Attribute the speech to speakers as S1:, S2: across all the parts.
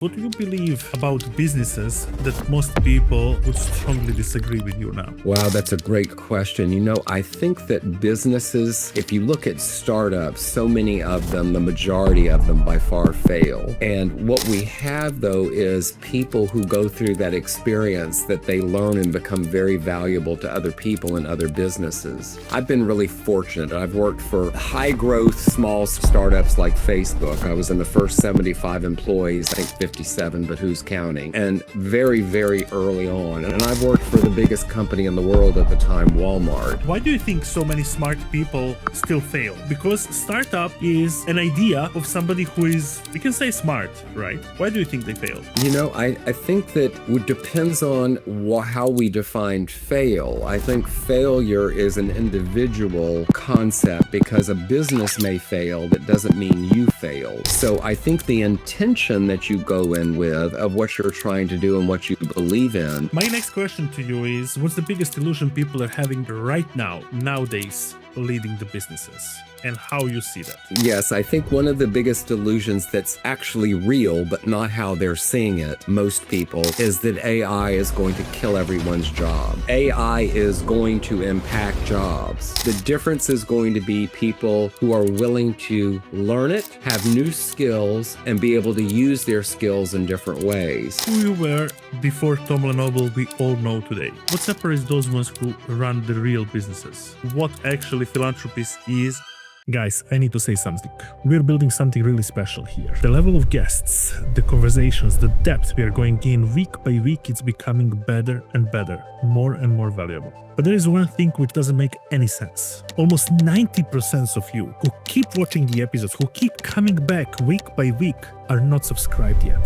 S1: What do you believe about businesses that most people would strongly disagree with you now?
S2: Wow, that's a great question. I think that businesses, if you look at startups, so many of them, the majority of them by far fail. And what we have, though, is people who go through that experience that they learn and become very valuable to other people and other businesses. I've been really fortunate. I've worked for high growth, small startups like Facebook. I was in the first 75 employees, I think 57, but who's counting? And very, very early on. And I've worked for the biggest company in the world at the time, Walmart.
S1: Why do you think so many smart people still fail? Because startup is an idea of somebody who is, we can say smart, right? Why do you think they fail?
S2: I think that it depends on how we define fail. I think failure is an individual concept because a business may fail. That doesn't mean you failed. So I think the intention that you go in with of what you're trying to do and what you believe in.
S1: My next question to you is, what's the biggest illusion people are having right now, nowadays, leading the businesses, and how you see that?
S2: Yes, I think one of the biggest illusions that's actually real, but not how they're seeing it, most people, is that AI is going to kill everyone's job. AI is going to impact jobs. The difference is going to be people who are willing to learn it, have new skills, and be able to use their skills in different ways.
S1: Who you were before Tom LeNoble we all know today? What separates those ones who run the real businesses? What actually philanthropist is? Guys, I need to say something. We're building something really special here. The level of guests, the conversations, the depth we are going in week by week, it's becoming better and better, more and more valuable. But there is one thing which doesn't make any sense. Almost 90% of you who keep watching the episodes, who keep coming back week by week, are not subscribed yet.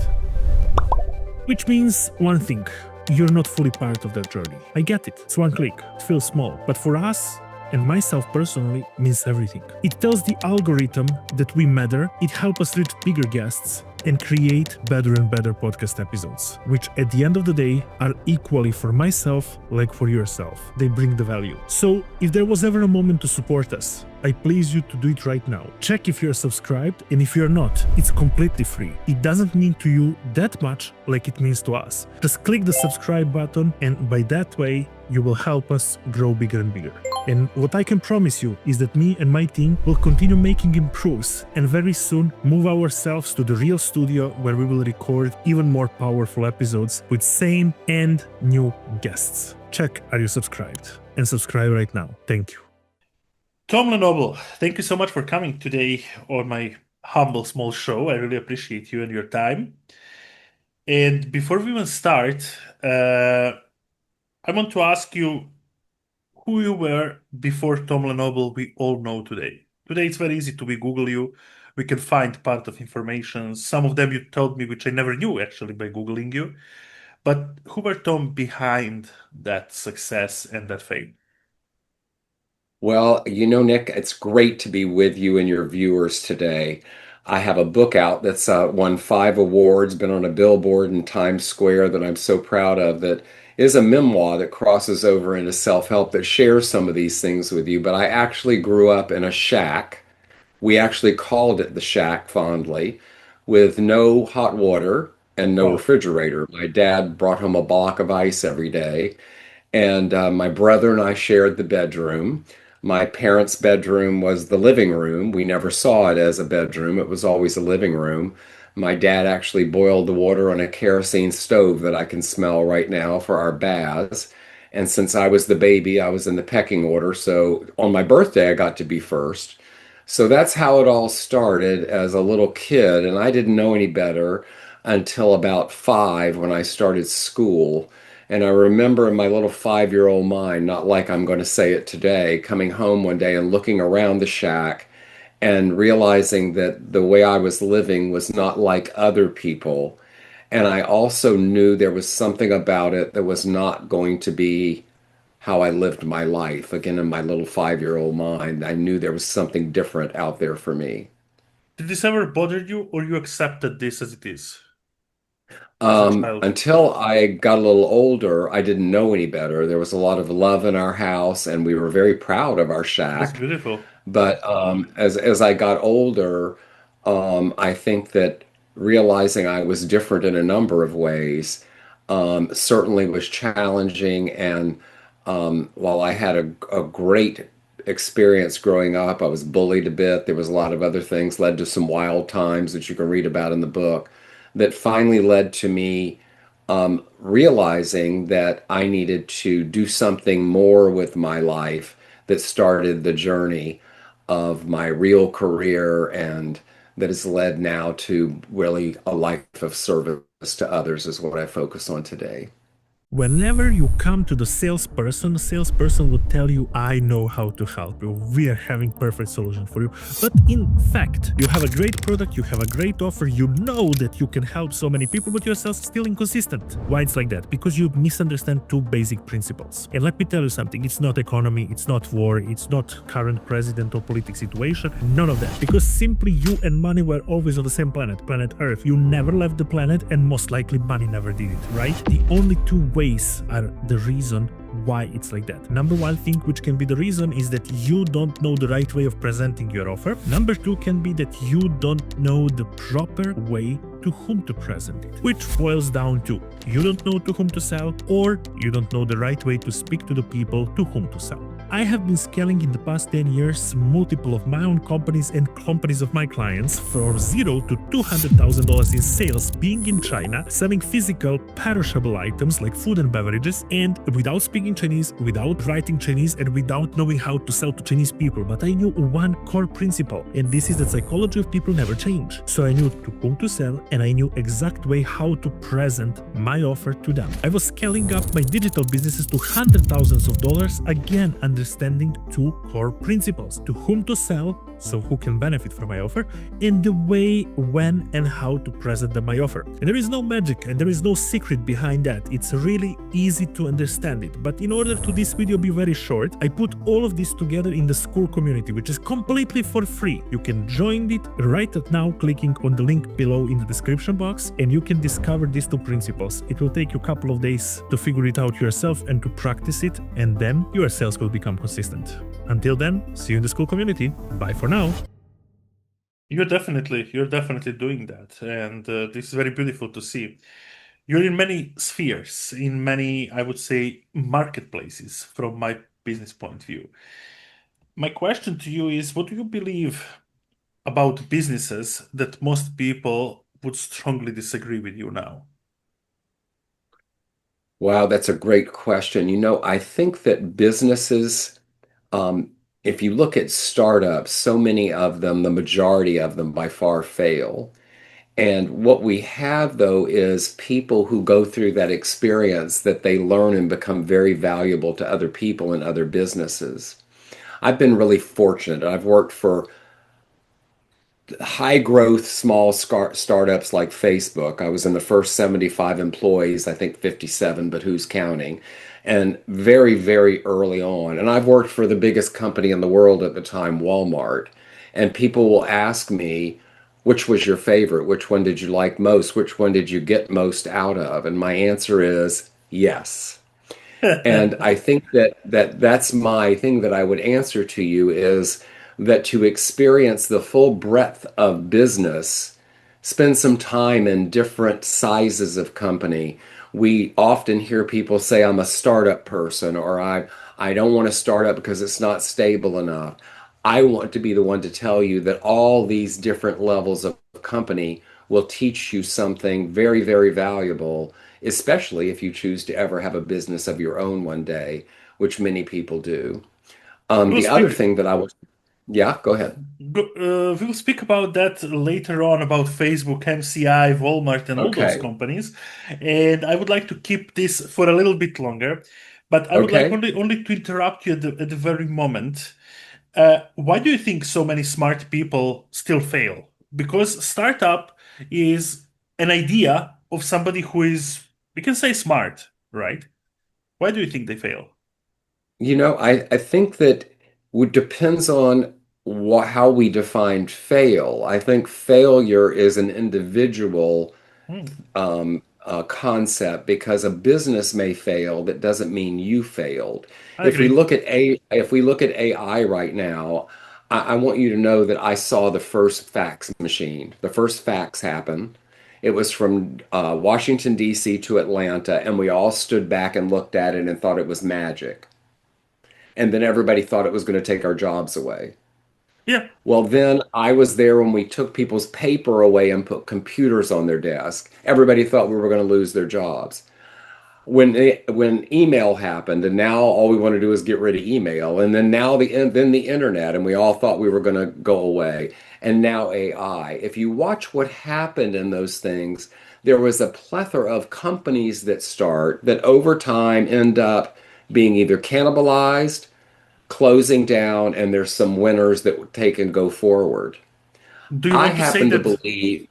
S1: Which means one thing, you're not fully part of that journey. I get it. It's one click. It feels small. But for us, and myself personally, means everything. It tells the algorithm that we matter, it helps us reach bigger guests and create better and better podcast episodes, which at the end of the day are equally for myself like for yourself. They bring the value. So if there was ever a moment to support us, I please you to do it right now. Check if you're subscribed, and if you're not, it's completely free. It doesn't mean to you that much like it means to us. Just click the subscribe button, and by that way, you will help us grow bigger and bigger. And what I can promise you is that me and my team will continue making improves and very soon move ourselves to the real studio where we will record even more powerful episodes with same and new guests. Check, are you subscribed? And subscribe right now. Thank you. Tom LeNoble, thank you so much for coming today on my humble small show. I really appreciate you and your time. And before we even start, I want to ask you who you were before Tom LeNoble we all know today. Today it's very easy to Google you. We can find part of information. Some of them you told me, which I never knew actually by Googling you. But who were Tom behind that success and that fame?
S2: Well, Nick, it's great to be with you and your viewers today. I have a book out that's won 5 awards, been on a billboard in Times Square that I'm so proud of, that is a memoir that crosses over into self-help that shares some of these things with you. But I actually grew up in a shack. We actually called it the shack fondly, with no hot water and no
S1: Wow.
S2: refrigerator. My dad brought home a block of ice every day. And my brother and I shared the bedroom. My parents' bedroom was the living room. We never saw it as a bedroom, it was always a living room. My dad actually boiled the water on a kerosene stove that I can smell right now for our baths. And since I was the baby, I was in the pecking order. So on my birthday, I got to be first. So that's how it all started as a little kid. And I didn't know any better until about 5 when I started school. And I remember in my little 5-year-old mind, not like I'm going to say it today, coming home one day and looking around the shack and realizing that the way I was living was not like other people. And I also knew there was something about it that was not going to be how I lived my life. Again, in my little 5-year-old mind, I knew there was something different out there for me.
S1: Did this ever bother you, or you accepted this as it is as a child?
S2: Until I got a little older, I didn't know any better. There was a lot of love in our house, and we were very proud of our
S1: That's
S2: shack.
S1: beautiful.
S2: But as I got older, I think that realizing I was different in a number of ways, certainly was challenging. And while I had a great experience growing up, I was bullied a bit. There was a lot of other things, led to some wild times that you can read about in the book, that finally led to me realizing that I needed to do something more with my life, that started the journey of my real career, and that has led now to really a life of service to others is what I focus on today.
S1: Whenever you come to the salesperson will tell you, I know how to help you. We are having perfect solution for you. But in fact, you have a great product, you have a great offer, you know that you can help so many people, but you're still inconsistent. Why it's like that? Because you misunderstand two basic principles. And let me tell you something, it's not economy, it's not war, it's not current president or political situation, none of that. Because simply you and money were always on the same planet Earth. You never left the planet, and most likely money never did it, right? The only two ways are the reason why it's like that. Number one thing, which can be the reason, is that you don't know the right way of presenting your offer. Number two can be that you don't know the proper way to whom to present it, which boils down to you don't know to whom to sell, or you don't know the right way to speak to the people to whom to sell. I have been scaling in the past 10 years multiple of my own companies and companies of my clients from $0 to $200,000 in sales, being in China, selling physical, perishable items like food and beverages, and without speaking Chinese, without writing Chinese, and without knowing how to sell to Chinese people. But I knew one core principle, and this is that psychology of people never change. So I knew to whom to sell, and I knew exact way how to present my offer to them. I was scaling up my digital businesses to hundreds of thousands of dollars, again understanding two core principles: to whom to sell, so who can benefit from my offer, and the way, when, and how to present them my offer. And there is no magic and there is no secret behind that. It's really easy to understand it. But in order to this video be very short, I put all of this together in the school community, which is completely for free. You can join it right now, clicking on the link below in the description box, and you can discover these two principles. It will take you a couple of days to figure it out yourself and to practice it, and then your sales will become consistent. Until then, see you in the school community. Bye for now. You're definitely doing that, and this is very beautiful to see. You're in many spheres, in many, I would say, marketplaces from my business point of view. My question to you is, what do you believe about businesses that most people would strongly disagree with you now?
S2: Wow, that's a great question. I think that businesses, um, if you look at startups, so many of them, the majority of them by far fail. And what we have, though, is people who go through that experience that they learn and become very valuable to other people and other businesses. I've been really fortunate. I've worked for high growth small startups like Facebook. I was in the first 75 employees, I think 57, but who's counting? And very, very early on. And I've worked for the biggest company in the world at the time, Walmart. And people will ask me, which was your favorite? Which one did you like most? Which one did you get most out of? And my answer is yes. And I think that's my thing that I would answer to you, is that to experience the full breadth of business, spend some time in different sizes of company. We often hear people say, I'm a startup person, or I don't want to start up because it's not stable enough. I want to be the one to tell you that all these different levels of company will teach you something very, very valuable, especially if you choose to ever have a business of your own one day, which many people do.
S1: We'll
S2: The other
S1: speak.
S2: thing that I was, yeah, go ahead.
S1: We'll speak about that later on, about Facebook, MCI, Walmart, and all those
S2: Okay,
S1: companies. And I would like to keep this for a little bit longer, but I would like
S2: okay.
S1: only to interrupt you at the very moment. Why do you think so many smart people still fail? Because startup is an idea of somebody who is, we can say, smart, right? Why do you think they fail?
S2: I think that it depends on how we define fail. I think failure is an individual
S1: Hmm,
S2: concept, because a business may fail. That doesn't mean you failed.
S1: I agree.
S2: If we look at AI right now, I want you to know that I saw the first fax machine. The first fax happened. It was from Washington, D.C. to Atlanta, and we all stood back and looked at it and thought it was magic. And then everybody thought it was going to take our jobs away.
S1: Yeah.
S2: Well, then I was there when we took people's paper away and put computers on their desk. Everybody thought we were going to lose their jobs. When email happened, and now all we want to do is get rid of email, and then then the internet, and we all thought we were going to go away, and now AI. If you watch what happened in those things, there was a plethora of companies that start that over time end up being either cannibalized, closing down, and there's some winners that take and go forward.
S1: Do you
S2: I
S1: want to say
S2: happen to
S1: that?
S2: believe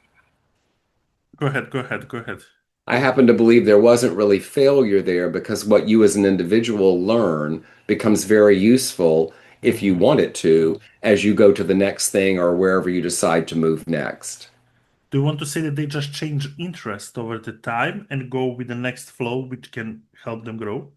S1: Go ahead, go ahead, go ahead.
S2: I happen to believe there wasn't really failure there because what you as an individual learn becomes very useful if you
S1: Mhm.
S2: want it to as you go to the next thing or wherever you decide to move next.
S1: Do you want to say that they just change interest over the time and go with the next flow, which can help them grow?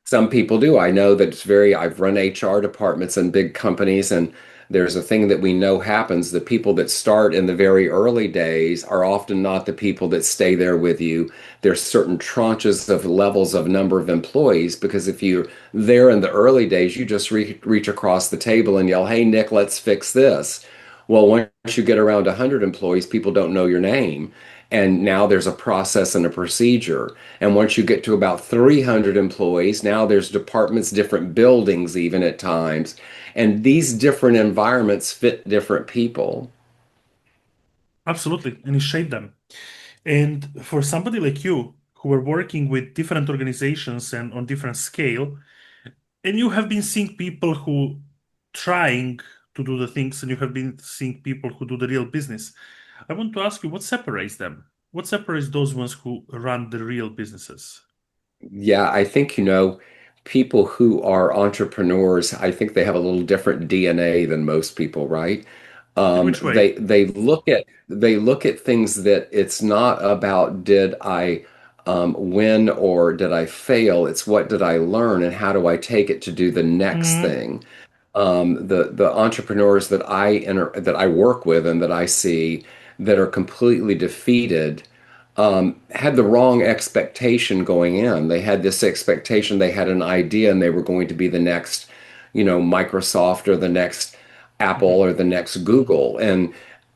S2: Some people do. I know that I've run HR departments in big companies, and there's a thing that we know happens. The people that start in the very early days are often not the people that stay there with you. There's certain tranches of levels of number of employees because if you're there in the early days, you just reach across the table and yell, "Hey, Nick, let's fix this." Well, once you get around 100 employees, people don't know your name. And now there's a process and a procedure. And once you get to about 300 employees, now there's departments, different buildings, even at times. And these different environments fit different people.
S1: Absolutely, and it shaped them. And for somebody like you, who are working with different organizations and on different scale, and you have been seeing people who trying to do the things, and you have been seeing people who do the real business. I want to ask you, what separates them? What separates those ones who run the real businesses?
S2: Yeah, I think, people who are entrepreneurs, I think they have a little different DNA than most people, right?
S1: In which way?
S2: They look at things that it's not about did I win or did I fail? It's what did I learn and how do I take it to do the next
S1: Hmm.
S2: thing? The entrepreneurs that I work with and that I see that are completely defeated had the wrong expectation going in. They had this expectation, they had an idea, and they were going to be the next, Microsoft or the next Apple
S1: Hmm.
S2: or the next Google. And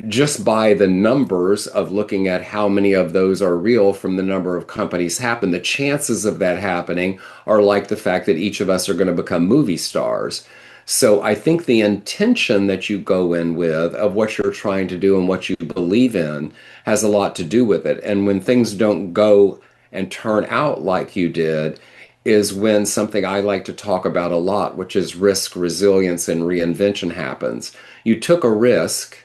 S2: just by the numbers of looking at how many of those are real from the number of companies happen, the chances of that happening are like the fact that each of us are going to become movie stars. So I think the intention that you go in with of what you're trying to do and what you believe in has a lot to do with it. And when things don't go and turn out like you did, is when something I like to talk about a lot, which is risk, resilience, and reinvention happens. You took a risk.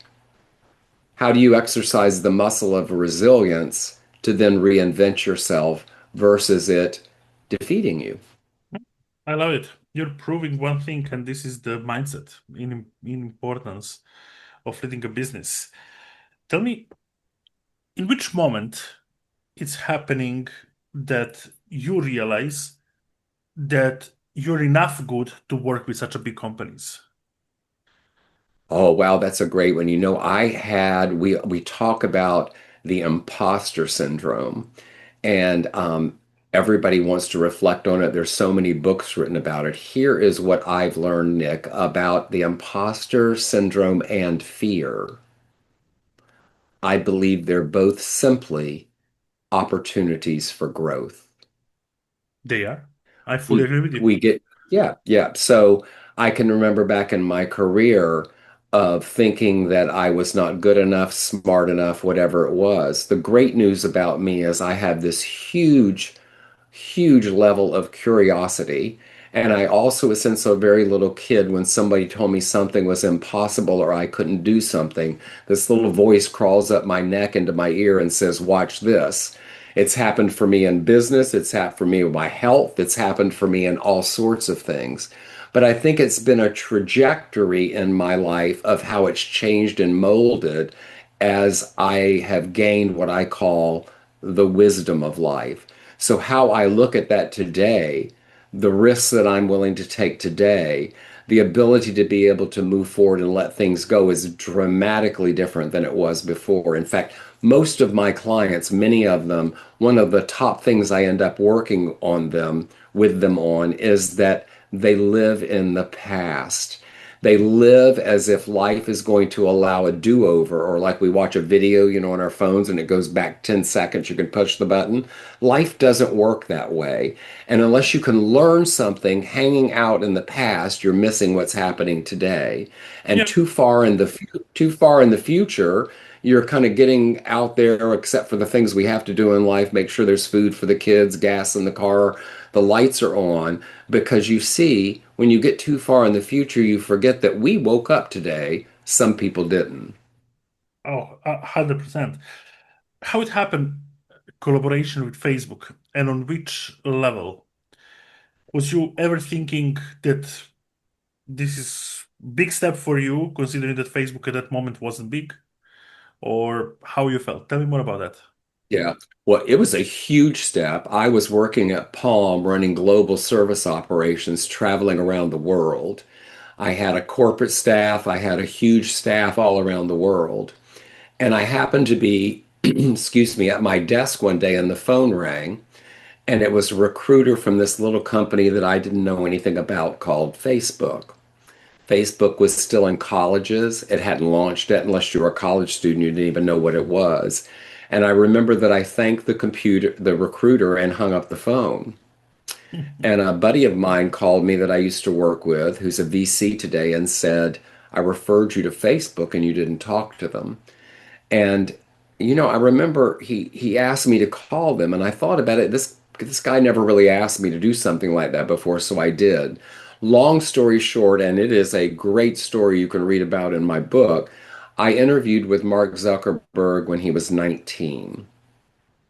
S2: How do you exercise the muscle of resilience to then reinvent yourself versus it defeating you?
S1: I love it. You're proving one thing, and this is the mindset in importance of leading a business. Tell me, in which moment it's happening that you realize that you're enough good to work with such a big companies?
S2: Oh, wow, that's a great one. We talk about the imposter syndrome, and everybody wants to reflect on it. There's so many books written about it. Here is what I've learned, Nick, about the imposter syndrome and fear. I believe they're both simply opportunities for growth.
S1: They are. I fully
S2: we
S1: agree with you.
S2: we get yeah. So I can remember back in my career of thinking that I was not good enough, smart enough, whatever it was. The great news about me is I have this huge level of curiosity. And I also, since a very little kid, when somebody told me something was impossible or I couldn't do something, this little voice crawls up my neck into my ear and says, "Watch this." It's happened for me in business. It's happened for me with my health. It's happened for me in all sorts of things. But I think it's been a trajectory in my life of how it's changed and molded as I have gained what I call the wisdom of life. So, how I look at that today, the risks that I'm willing to take today, the ability to be able to move forward and let things go is dramatically different than it was before. In fact, most of my clients, many of them, one of the top things I end up working on them with them on is that they live in the past. They live as if life is going to allow a do-over, or like we watch a video, on our phones and it goes back 10 seconds, you can push the button. Life doesn't work that way. And unless you can learn something hanging out in the past, you're missing what's happening today. And
S1: Yeah.
S2: too far in the future, you're kind of getting out there, except for the things we have to do in life, make sure there's food for the kids, gas in the car, the lights are on, because you see, when you get too far in the future, you forget that we woke up today. Some people didn't.
S1: Oh, 100%. How it happened, collaboration with Facebook, and on which level? Was you ever thinking that this is big step for you, considering that Facebook at that moment wasn't big, or how you felt? Tell me more about that.
S2: Yeah. Well, it was a huge step. I was working at Palm running global service operations, traveling around the world. I had a corporate staff, I had a huge staff all around the world. And I happened to be, excuse me, at my desk one day and the phone rang. And it was a recruiter from this little company that I didn't know anything about called Facebook. Facebook was still in colleges. It hadn't launched yet. Unless you were a college student, you didn't even know what it was. And I remember that I thanked the recruiter, and hung up the phone. And a buddy of mine called me that I used to work with, who's a VC today, and said, I referred you to Facebook and you didn't talk to them. And I remember he asked me to call them, and I thought about it. This guy never really asked me to do something like that before, so I did. Long story short, and it is a great story you can read about in my book. I interviewed with Mark Zuckerberg when he was 19.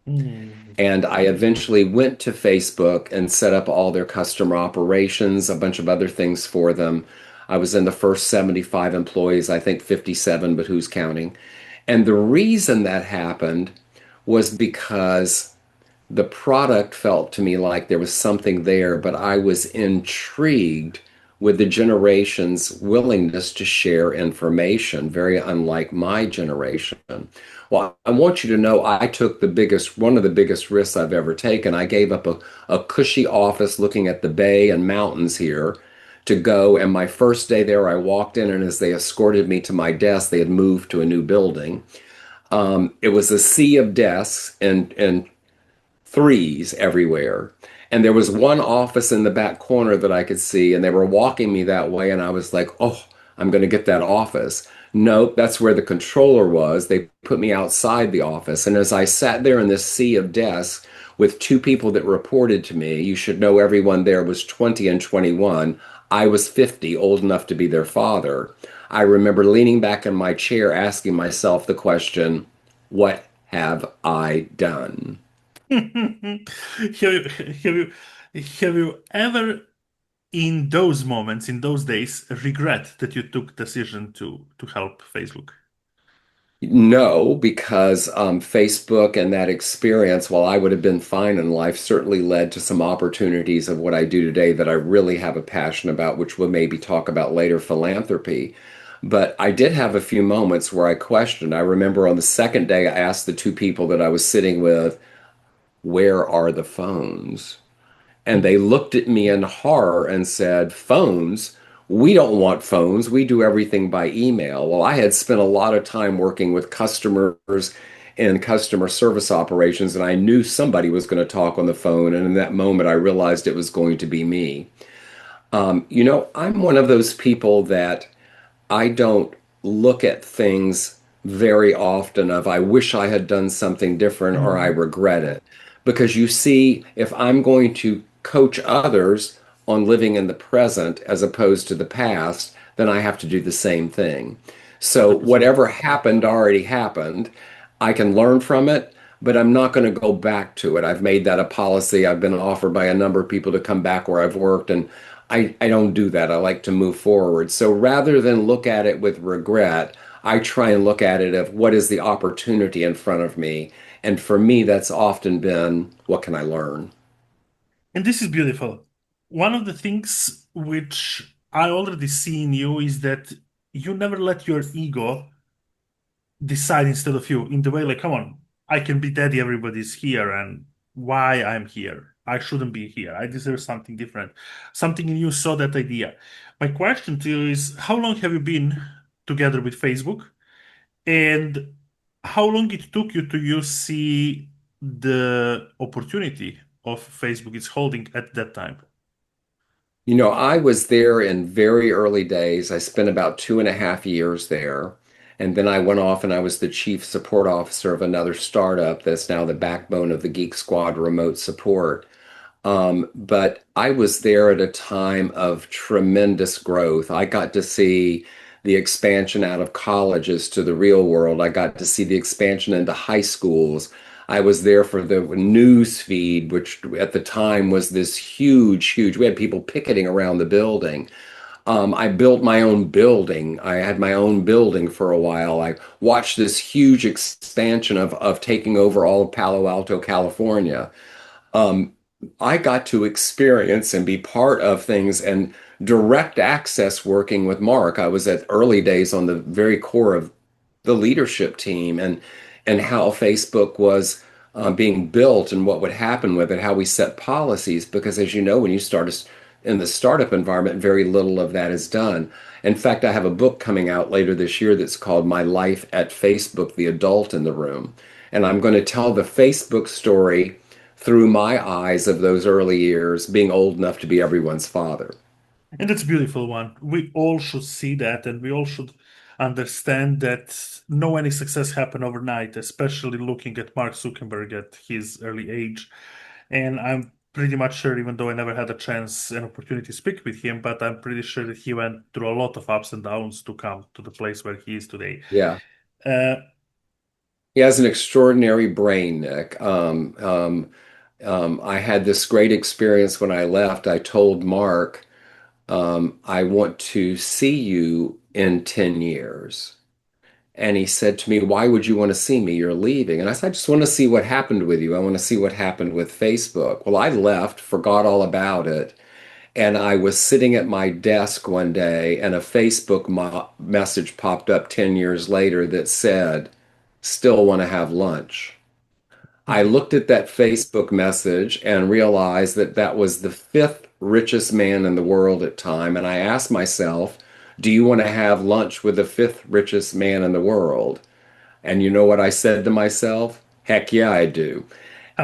S1: Hmm.
S2: And I eventually went to Facebook and set up all their customer operations, a bunch of other things for them. I was in the first 75 employees, I think 57, but who's counting? And the reason that happened was because the product felt to me like there was something there, but I was intrigued with the generation's willingness to share information, very unlike my generation. Well, I want you to know I took one of the biggest risks I've ever taken. I gave up a cushy office looking at the bay and mountains here to go. And my first day there, I walked in, and as they escorted me to my desk, they had moved to a new building. It was a sea of desks and threes everywhere. And there was one office in the back corner that I could see, and they were walking me that way. And I was like, oh, I'm going to get that office. Nope, that's where the controller was. They put me outside the office. And as I sat there in this sea of desks with two people that reported to me, you should know everyone there was 20 and 21. I was 50, old enough to be their father. I remember leaning back in my chair asking myself the question, what have I done?
S1: Have you ever, in those moments, in those days, regret that you took decision to help Facebook?
S2: No, because Facebook and that experience, while I would have been fine in life, certainly led to some opportunities of what I do today that I really have a passion about, which we'll maybe talk about later, philanthropy. But I did have a few moments where I questioned. I remember on the second day, I asked the two people that I was sitting with, where are the phones? And they looked at me in horror and said, phones? We don't want phones. We do everything by email. Well, I had spent a lot of time working with customers and customer service operations, and I knew somebody was going to talk on the phone. And in that moment, I realized it was going to be me. I'm one of those people that I don't look at things very often of I wish I had done something different or I
S1: Mhm.
S2: regret it. Because you see, if I'm going to coach others on living in the present as opposed to the past, then I have to do the same thing. So
S1: 100%.
S2: whatever happened already happened. I can learn from it, but I'm not going to go back to it. I've made that a policy. I've been offered by a number of people to come back where I've worked, and I don't do that. I like to move forward. So rather than look at it with regret, I try and look at it of what is the opportunity in front of me. And for me, that's often been what can I learn?
S1: And this is beautiful. One of the things which I already see in you is that you never let your ego decide instead of you in the way like, come on, I can be daddy, everybody's here, and why I'm here. I shouldn't be here. I deserve something different. Something in you saw that idea. My question to you is, how long have you been together with Facebook? And how long it took you to you see the opportunity of Facebook is holding at that time?
S2: You know, I was there in very early days. I spent about 2.5 years there. And then I went off and I was the chief support officer of another startup that's now the backbone of the Geek Squad remote support. But I was there at a time of tremendous growth. I got to see the expansion out of colleges to the real world. I got to see the expansion into high schools. I was there for the news feed, which at the time was this huge. We had people picketing around the building. I built my own building. I had my own building for a while. I watched this huge expansion of taking over all of Palo Alto, California. Um, I got to experience and be part of things and direct access working with Mark. I was at early days on the very core of the leadership team and how Facebook was being built and what would happen with it, how we set policies. Because as you know, when you in the startup environment, very little of that is done. In fact, I have a book coming out later this year that's called My Life at Facebook, The Adult in the Room. And I'm going to tell the Facebook story through my eyes of those early years, being old enough to be everyone's father.
S1: And it's a beautiful one. We all should see that, and we all should understand that no any success happen overnight, especially looking at Mark Zuckerberg at his early age. And I'm pretty much sure, even though I never had a chance and opportunity to speak with him, but I'm pretty sure that he went through a lot of ups and downs to come to the place where he is today.
S2: Yeah.
S1: Uh,
S2: He has an extraordinary brain, Nick. I had this great experience when I left. I told Mark, I want to see you in 10 years. And he said to me, why would you want to see me? You're leaving. And I said, I just want to see what happened with you. I want to see what happened with Facebook. Well, I left, forgot all about it. And I was sitting at my desk one day, and a Facebook message popped up 10 years later that said, still want to have lunch. I looked at that Facebook message and realized that that was the fifth richest man in the world at time. And I asked myself, do you want to have lunch with the fifth richest man in the world? And you know what I said to myself? Heck yeah, I do.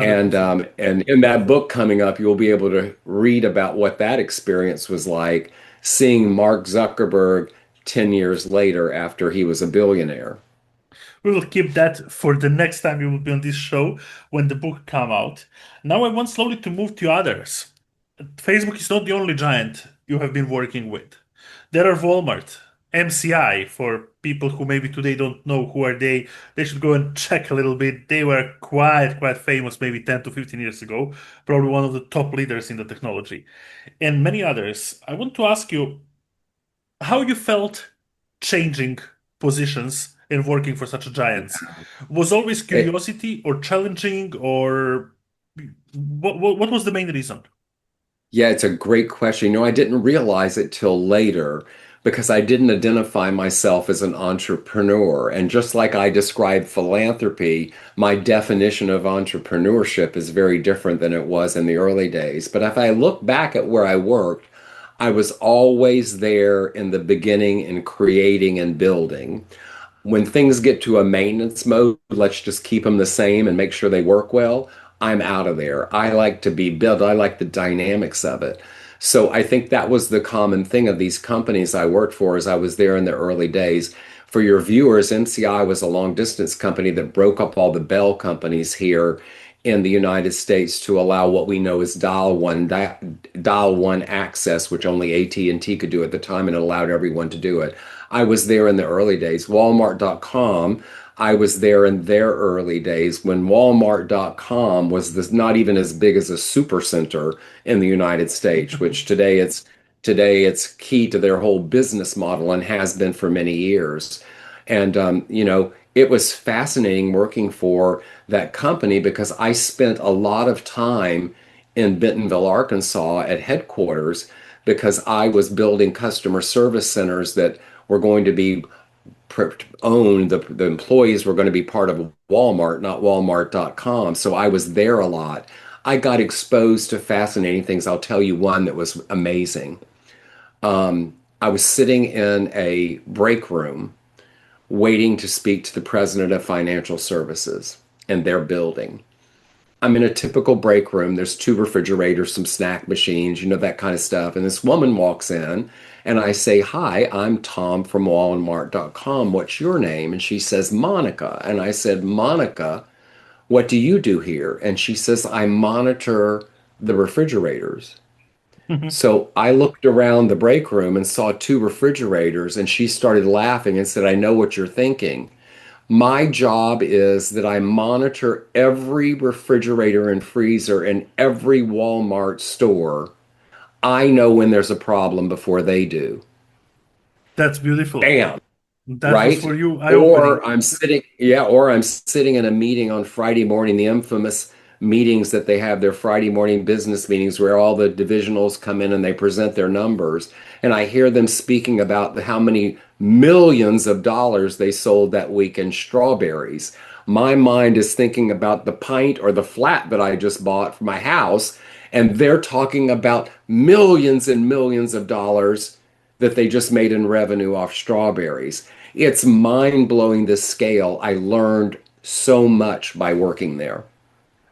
S2: And
S1: 100%.
S2: and in that book coming up, you'll be able to read about what that experience was like, seeing Mark Zuckerberg 10 years later after he was a billionaire.
S1: We will keep that for the next time you will be on this show when the book come out. Now I want slowly to move to others. Facebook is not the only giant you have been working with. There are Walmart, MCI, for people who maybe today don't know who are they should go and check a little bit. They were quite famous maybe 10 to 15 years ago, probably one of the top leaders in the technology. And many others. I want to ask you how you felt changing positions and working for such giants. Was always
S2: It,
S1: curiosity or challenging or what was the main reason?
S2: Yeah, it's a great question. You know, I didn't realize it till later because I didn't identify myself as an entrepreneur. And just like I described philanthropy, my definition of entrepreneurship is very different than it was in the early days. But if I look back at where I worked, I was always there in the beginning in creating and building. When things get to a maintenance mode, let's just keep them the same and make sure they work well. I'm out of there. I like to be built. I like the dynamics of it. So I think that was the common thing of these companies I worked for as I was there in the early days. For your viewers, MCI was a long distance company that broke up all the Bell companies here in the United States to allow what we know as dial one access, which only AT&T could do at the time, and it allowed everyone to do it. I was there in the early days. Walmart.com, I was there in their early days when Walmart.com was not even as big as a supercenter in the United States, which today it's key to their whole business model and has been for many years. And it was fascinating working for that company because I spent a lot of time in Bentonville, Arkansas at headquarters because I was building customer service centers that were going to be owned, the employees were going to be part of Walmart, not Walmart.com. So I was there a lot. I got exposed to fascinating things. I'll tell you one that was amazing. I was sitting in a break room waiting to speak to the president of financial services in their building. I'm in a typical break room. There's two refrigerators, some snack machines, that kind of stuff. And this woman walks in and I say, "Hi, I'm Tom from Walmart.com. What's your name?" And she says, "Monica." And I said, "Monica, what do you do here?" And she says, "I monitor the refrigerators." So I looked around the break room and saw two refrigerators, and she started laughing and said, "I know what you're thinking. My job is that I monitor every refrigerator and freezer in every Walmart store. I know when there's a problem before they do."
S1: That's beautiful.
S2: Bam,
S1: That was
S2: right?
S1: for you eye-opening.
S2: Or I'm sitting in a meeting on Friday morning, the infamous meetings that they have, their Friday morning business meetings where all the divisionals come in and they present their numbers. And I hear them speaking about how many millions of dollars they sold that week in strawberries. My mind is thinking about the pint or the flat that I just bought for my house, and they're talking about millions and millions of dollars that they just made in revenue off strawberries. It's mind blowing the scale. I learned so much by working there.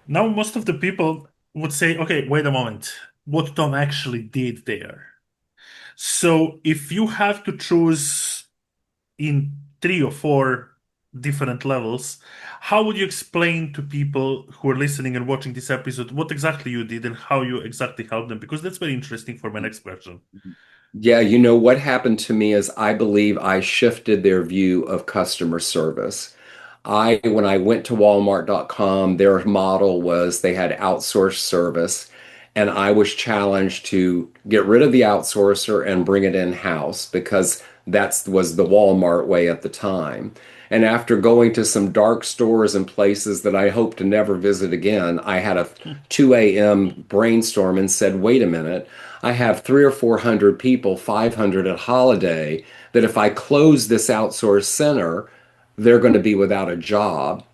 S1: Now, most of the people would say, okay, wait a moment, what Tom actually did there. So, if you have to choose in three or four different levels, how would you explain to people who are listening and watching this episode what exactly you did and how you exactly helped them? Because that's very interesting for my next question.
S2: Yeah, what happened to me is I believe I shifted their view of customer service. When I went to Walmart.com, their model was they had outsourced service, and I was challenged to get rid of the outsourcer and bring it in-house because that was the Walmart way at the time. And after going to some dark stores and places that I hope to never visit again, I had a 2 a.m. brainstorm and said, "Wait a minute, I have three or 400 people, 500 at Holiday, that if I close this outsourced center, they're going to be without a job.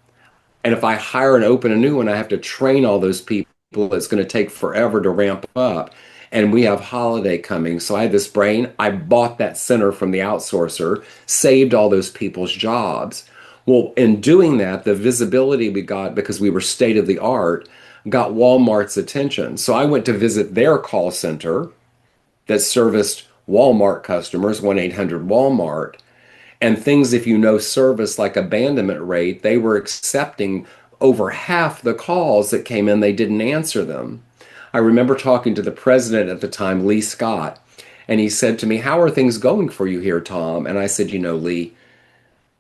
S2: And if I hire and open a new one, I have to train all those people. It's going to take forever to ramp up. And we have holiday coming." So I had this brain. I bought that center from the outsourcer, saved all those people's jobs. Well, in doing that, the visibility we got because we were state of the art got Walmart's attention. So I went to visit their call center that serviced Walmart customers, 1-800 Walmart. And things, if service like abandonment rate, they were accepting over half the calls that came in, they didn't answer them. I remember talking to the president at the time, Lee Scott, and he said to me, "How are things going for you here, Tom?" And I said, "Lee,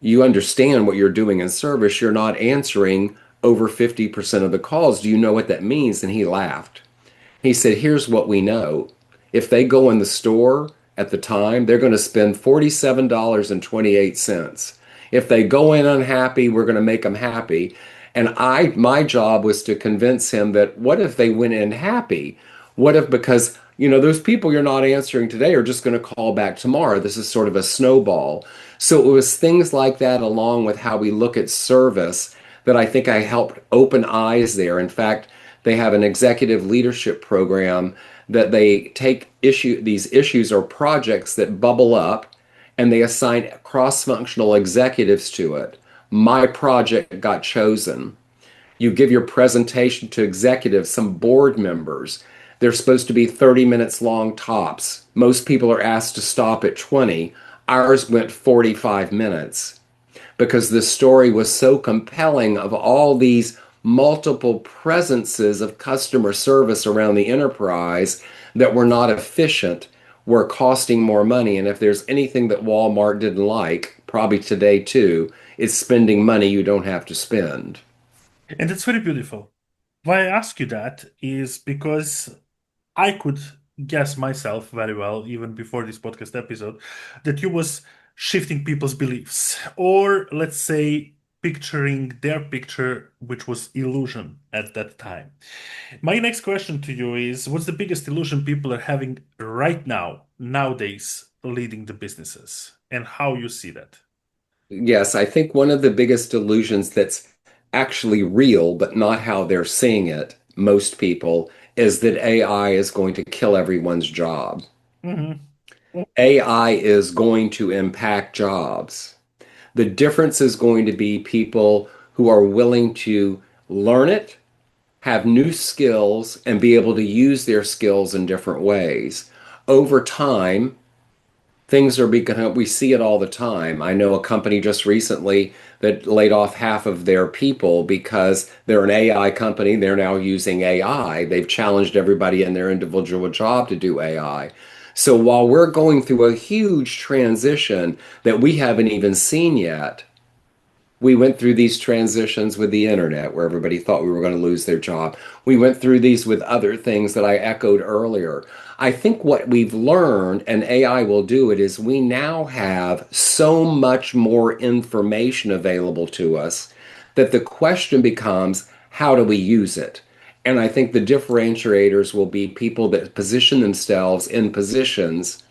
S2: you understand what you're doing in service. You're not answering over 50% of the calls. Do you know what that means?" And he laughed. He said, "Here's what we know. If they go in the store at the time, they're going to spend $47.28. If they go in unhappy, we're going to make them happy." And my job was to convince him that what if they went in happy? What if, because, those people you're not answering today are just going to call back tomorrow. This is sort of a snowball. So it was things like that, along with how we look at service, that I think I helped open eyes there. In fact, they have an executive leadership program that they take these issues or projects that bubble up, and they assign cross-functional executives to it. My project got chosen. You give your presentation to executives, some board members. They're supposed to be 30 minutes long tops. Most people are asked to stop at 20. Ours went 45 minutes because the story was so compelling of all these multiple presences of customer service around the enterprise that were not efficient, were costing more money. And if there's anything that Walmart didn't like, probably today too, it's spending money you don't have to spend.
S1: And it's very beautiful. Why I ask you that is because I could guess myself very well, even before this podcast episode, that you was shifting people's beliefs, or let's say picturing their picture, which was illusion at that time. My next question to you is, what's the biggest illusion people are having right now, nowadays, leading the businesses, and how you see that?
S2: Yes, I think one of the biggest delusions that's actually real, but not how they're seeing it, most people, is that AI is going to kill everyone's job.
S1: Hmm.
S2: AI is going to impact jobs. The difference is going to be people who are willing to learn it, have new skills, and be able to use their skills in different ways. Over time, things are becoming, we see it all the time. I know a company just recently that laid off half of their people because they're an AI company. They're now using AI. They've challenged everybody in their individual job to do AI. So while we're going through a huge transition that we haven't even seen yet, we went through these transitions with the internet where everybody thought we were going to lose their job. We went through these with other things that I echoed earlier. I think what we've learned, and AI will do it, is we now have so much more information available to us that the question becomes, how do we use it? And I think the differentiators will be people that position themselves in positions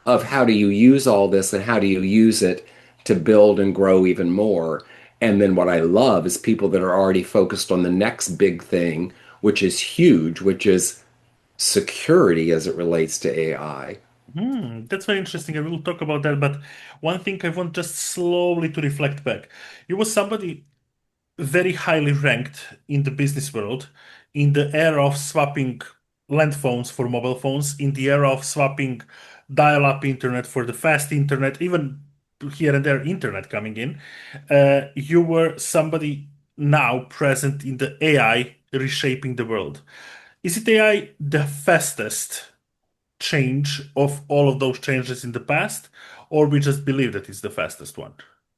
S2: of how do you use all this and how do you use it to build and grow even more. And then what I love is people that are already focused on the next big thing, which is huge, which is security as it relates to AI.
S1: That's very interesting. I will talk about that. But one thing I want just slowly to reflect back. You was somebody very highly ranked in the business world in the era of swapping land phones for mobile phones, in the era of swapping dial-up internet for the fast internet, even here and there internet coming in. You were somebody now present in the AI reshaping the world. Is it AI the fastest change of all of those changes in the past, or we just believe that it's the fastest one?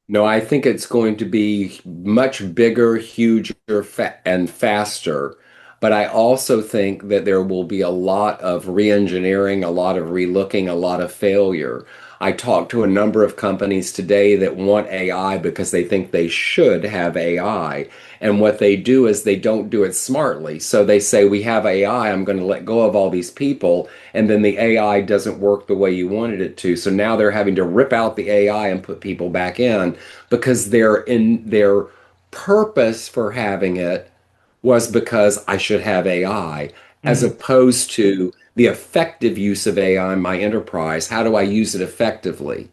S2: No, I think it's going to be much bigger, huger, and faster. But I also think that there will be a lot of re-engineering, a lot of relooking, a lot of failure. I talked to a number of companies today that want AI because they think they should have AI. And what they do is they don't do it smartly. So they say, we have AI, I'm going to let go of all these people. And then the AI doesn't work the way you wanted it to. So now they're having to rip out the AI and put people back in because their purpose for having it was because I should have AI, as
S1: Mhm.
S2: opposed to the effective use of AI in my enterprise. How do I use it effectively?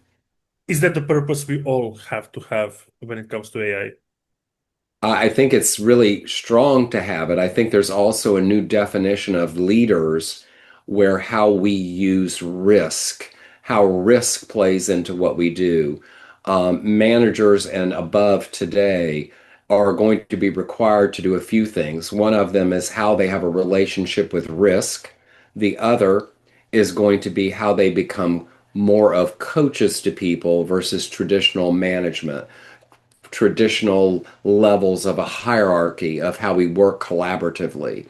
S1: Is that the purpose we all have to have when it comes to AI?
S2: I think it's really strong to have it. I think there's also a new definition of leaders where how we use risk, how risk plays into what we do. Managers and above today are going to be required to do a few things. One of them is how they have a relationship with risk. The other is going to be how they become more of coaches to people versus traditional management, traditional levels of a hierarchy of how we work collaboratively.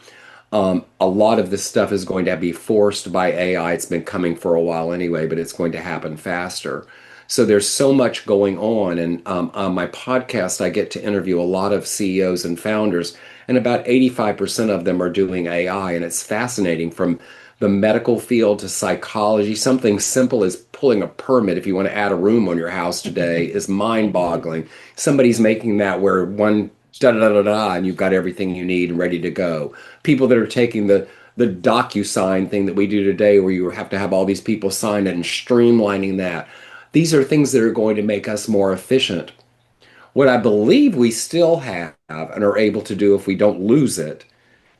S2: A lot of this stuff is going to be forced by AI. It's been coming for a while anyway, but it's going to happen faster. So there's so much going on. And on my podcast, I get to interview a lot of CEOs and founders, and about 85% of them are doing AI. And it's fascinating, from the medical field to psychology. Something simple as pulling a permit if you want to add a room on your house today is mind-boggling. Somebody's making that where one da da da da da, and you've got everything you need and ready to go. People that are taking the DocuSign thing that we do today, where you have to have all these people sign it, and streamlining that. These are things that are going to make us more efficient. What I believe we still have and are able to do if we don't lose it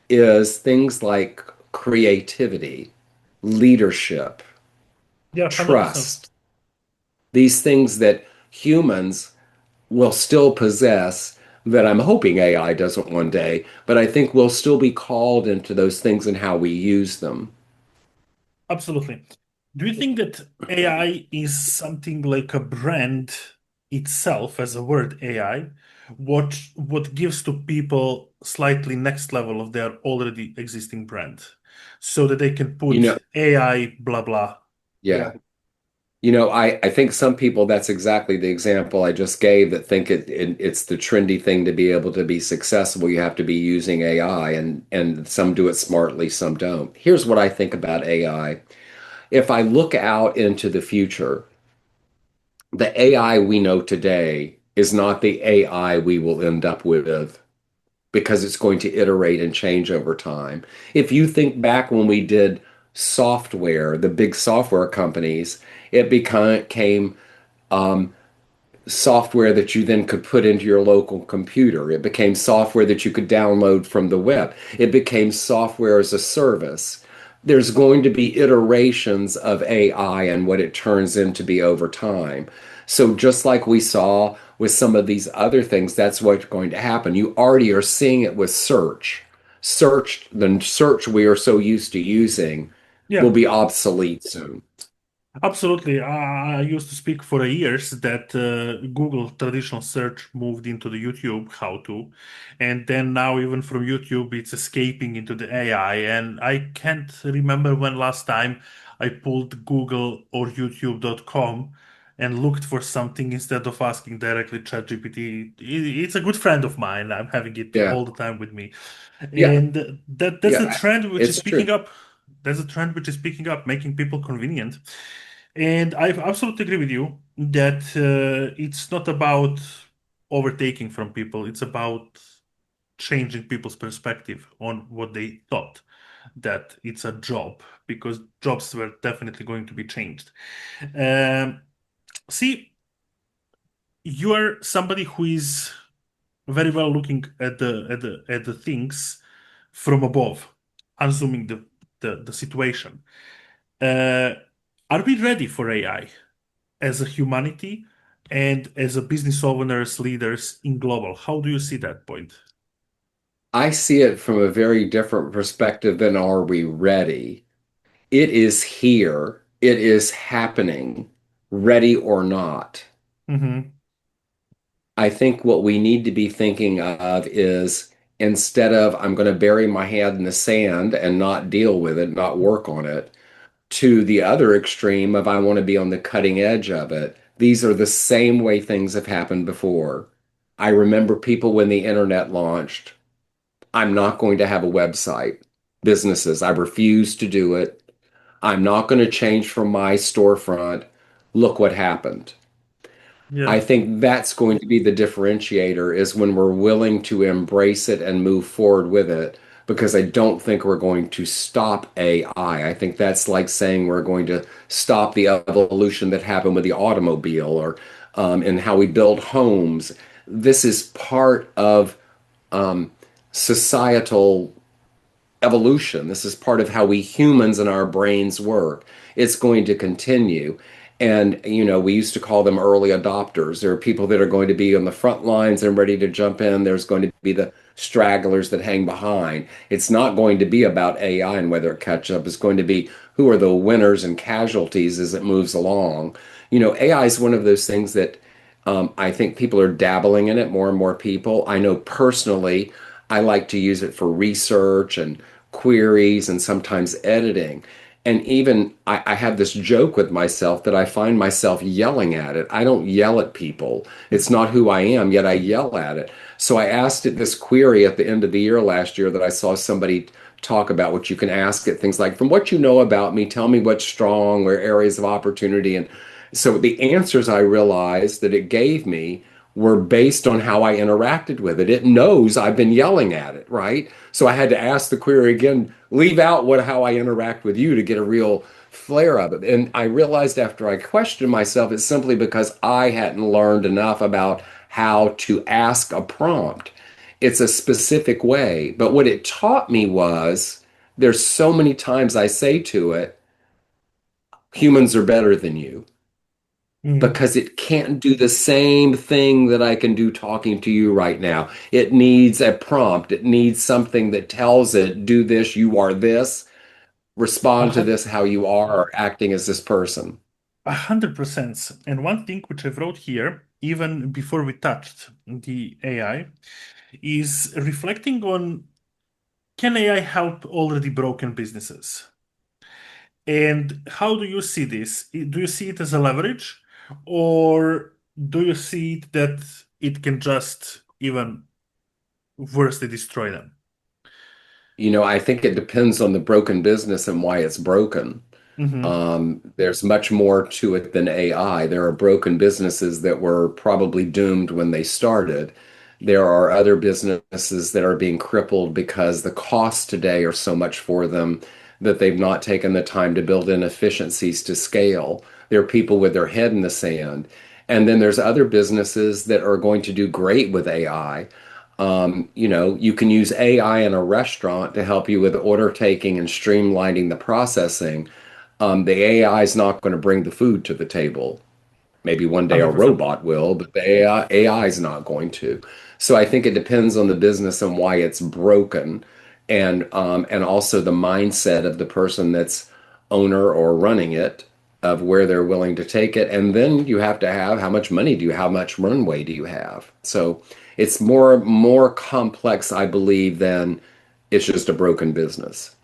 S2: is things like creativity, leadership,
S1: Yeah, 100%.
S2: trust, these things that humans will still possess, that I'm hoping AI doesn't one day, but I think we'll still be called into those things and how we use them.
S1: Absolutely. Do you think that AI is something like a brand itself as a word AI? What gives to people slightly next level of their already existing brand so that they can
S2: You
S1: put
S2: know,
S1: AI blah blah.
S2: yeah. I think some people, that's exactly the example I just gave, that think it's the trendy thing to be able to be successful. You have to be using AI, and some do it smartly, some don't. Here's what I think about AI. If I look out into the future, the AI we know today is not the AI we will end up with because it's going to iterate and change over time. If you think back when we did software, the big software companies, it became software that you then could put into your local computer. It became software that you could download from the web. It became software as a service. There's going to be iterations of AI and what it turns into be over time. So just like we saw with some of these other things, that's what's going to happen. You already are seeing it with search. The search we are so used to using will
S1: Yeah.
S2: be obsolete soon.
S1: Absolutely. I used to speak for years that Google traditional search moved into the YouTube how to, and then now even from YouTube it's escaping into the AI. And I can't remember when last time I pulled Google or YouTube.com and looked for something instead of asking directly ChatGPT. It's a good friend of mine. I'm having it
S2: Yeah.
S1: all the time with me,
S2: Yeah.
S1: and that's a
S2: Yeah.
S1: trend which is
S2: It's
S1: picking
S2: true.
S1: up. That's a trend which is picking up, making people convenient. And I absolutely agree with you that it's not about overtaking from people, it's about changing people's perspective on what they thought that it's a job, because jobs were definitely going to be changed. Um, See, you are somebody who is very well looking at the things from above, assuming the situation. Uh, are we ready for AI? As a humanity and as a business owners, leaders in global? How do you see that point?
S2: I see it from a very different perspective than are we ready? It is here. It is happening, ready or not.
S1: Hmm.
S2: I think what we need to be thinking of is instead of I'm going to bury my head in the sand and not deal with it, not work on it, to the other extreme of I want to be on the cutting edge of it. These are the same way things have happened before. I remember people when the internet launched. I'm not going to have a website. Businesses, I refuse to do it. I'm not going to change from my storefront. Look what happened. I
S1: Yeah.
S2: think that's going to be the differentiator is when we're willing to embrace it and move forward with it, because I don't think we're going to stop AI. I think that's like saying we're going to stop the evolution that happened with the automobile or and how we build homes. This is part of um, societal evolution. This is part of how we humans and our brains work. It's going to continue. And, we used to call them early adopters. There are people that are going to be on the front lines and ready to jump in. There's going to be the stragglers that hang behind. It's not going to be about AI and whether it catches up. It's going to be who are the winners and casualties as it moves along. AI is one of those things that I think people are dabbling in it, more and more people. I know personally, I like to use it for research and queries and sometimes editing. And even I have this joke with myself that I find myself yelling at it. I don't yell at people. It's not who I am, yet I yell at it. So I asked it this query at the end of the year last year that I saw somebody talk about what you can ask it. Things like, from what you know about me, tell me what's strong or areas of opportunity. And so the answers I realized that it gave me were based on how I interacted with it. It knows I've been yelling at it, right? So I had to ask the query again, leave out how I interact with you to get a real flare of it. And I realized after I questioned myself, it's simply because I hadn't learned enough about how to ask a prompt. It's a specific way. But what it taught me was there's so many times I say to it, humans are better than you
S1: Mm.
S2: because it can't do the same thing that I can do talking to you right now. It needs a prompt. It needs something that tells it, do this, you are this,
S1: A
S2: respond to
S1: hun-
S2: this how you are, or acting as this person.
S1: 100%. And one thing which I wrote here, even before we touched the AI, is reflecting on, can AI help already broken businesses? And how do you see this? Do you see it as a leverage, or do you see it that it can just even worse, they destroy them?
S2: I think it depends on the broken business and why it's broken.
S1: Mm-hmm.
S2: There's much more to it than AI. There are broken businesses that were probably doomed when they started. There are other businesses that are being crippled because the costs today are so much for them that they've not taken the time to build in efficiencies to scale. There are people with their head in the sand. And then there's other businesses that are going to do great with AI. You can use AI in a restaurant to help you with order taking and streamlining the processing. The AI is not going to bring the food to the table. Maybe one day a
S1: 100%.
S2: robot will, but the AI is not going to. So I think it depends on the business and why it's broken, and also the mindset of the person that's owner or running it, of where they're willing to take it. And then you have to have how much money do you, how much runway do you have? So it's more complex, I believe, than it's just a broken business.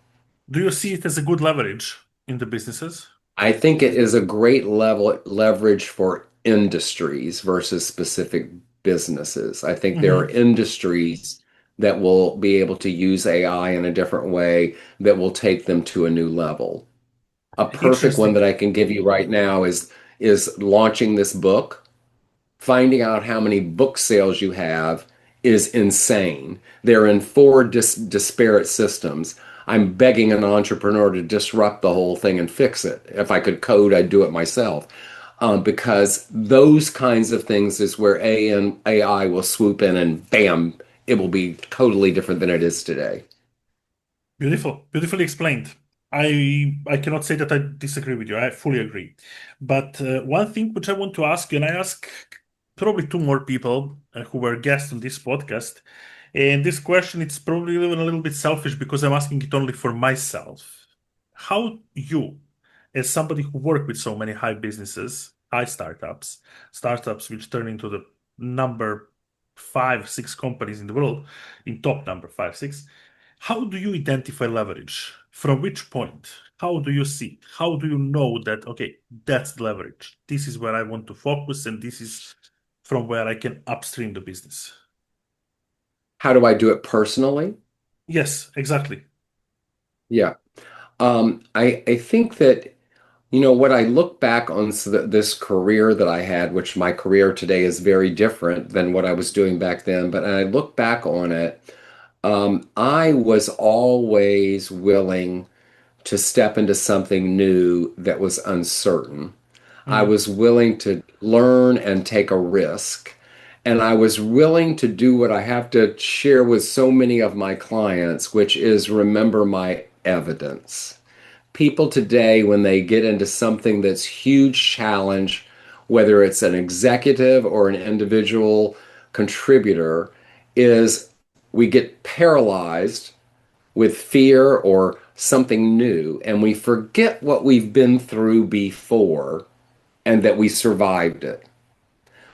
S1: Do you see it as a good leverage in the businesses?
S2: I think it is a great level leverage for industries versus specific businesses. I think there are
S1: Mm-hmm.
S2: industries that will be able to use AI in a different way that will take them to a new level. A perfect one
S1: Interesting.
S2: that I can give you right now is launching this book. Finding out how many book sales you have is insane. They're in four disparate systems. I'm begging an entrepreneur to disrupt the whole thing and fix it. If I could code, I'd do it myself. Because those kinds of things is where AI will swoop in and bam, it will be totally different than it is today.
S1: Beautiful, beautifully explained. I cannot say that I disagree with you. I fully agree. But one thing which I want to ask you, and I ask probably two more people who were guests on this podcast, and this question it's probably even a little bit selfish because I'm asking it only for myself. How you, as somebody who worked with so many high businesses, high startups, startups which turn into the number five, six companies in the world, in top number five, six. How do you identify leverage? From which point? How do you see it? How do you know that, okay, that's the leverage? This is where I want to focus, and this is from where I can upstream the business.
S2: How do I do it personally?
S1: Yes, exactly.
S2: Yeah. I think that what I look back on this career that I had, which my career today is very different than what I was doing back then, but I look back on it, I was always willing to step into something new that was uncertain. I
S1: Mm,
S2: was willing to learn and take a risk. And I was willing to do what I have to share with so many of my clients, which is remember my evidence. People today, when they get into something that's huge challenge, whether it's an executive or an individual contributor, is we get paralyzed with fear or something new, and we forget what we've been through before and that we survived it.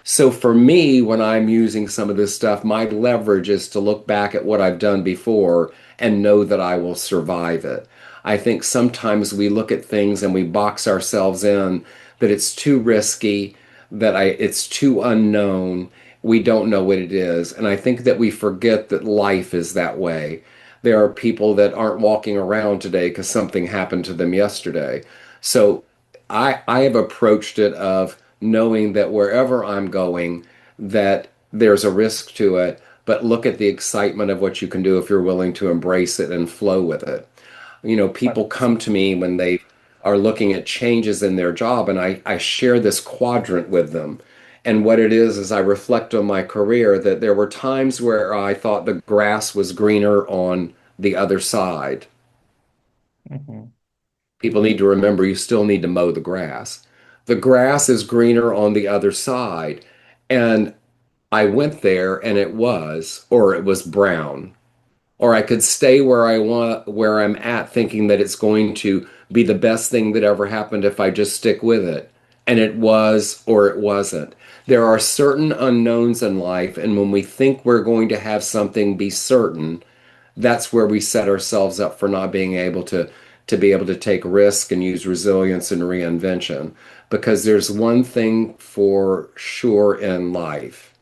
S2: So for me, when I'm using some of this stuff, my leverage is to look back at what I've done before and know that I will survive it. I think sometimes we look at things and we box ourselves in that it's too risky, that it's too unknown, we don't know what it is. And I think that we forget that life is that way. There are people that aren't walking around today because something happened to them yesterday. So I have approached it of knowing that wherever I'm going, that there's a risk to it, but look at the excitement of what you can do if you're willing to embrace it and flow with it. People come
S1: 100%.
S2: to me when they are looking at changes in their job, and I share this quadrant with them. And what it is I reflect on my career that there were times where I thought the grass was greener on the other side.
S1: Mhm.
S2: People need to remember you still need to mow the grass. The grass is greener on the other side. And I went there and or it was brown. Or I could stay where I want, where I'm at, thinking that it's going to be the best thing that ever happened if I just stick with it. And it was, or it wasn't. There are certain unknowns in life, and when we think we're going to have something be certain, that's where we set ourselves up for not being able to be able to take risk and use resilience and reinvention. Because there's one thing for sure in life: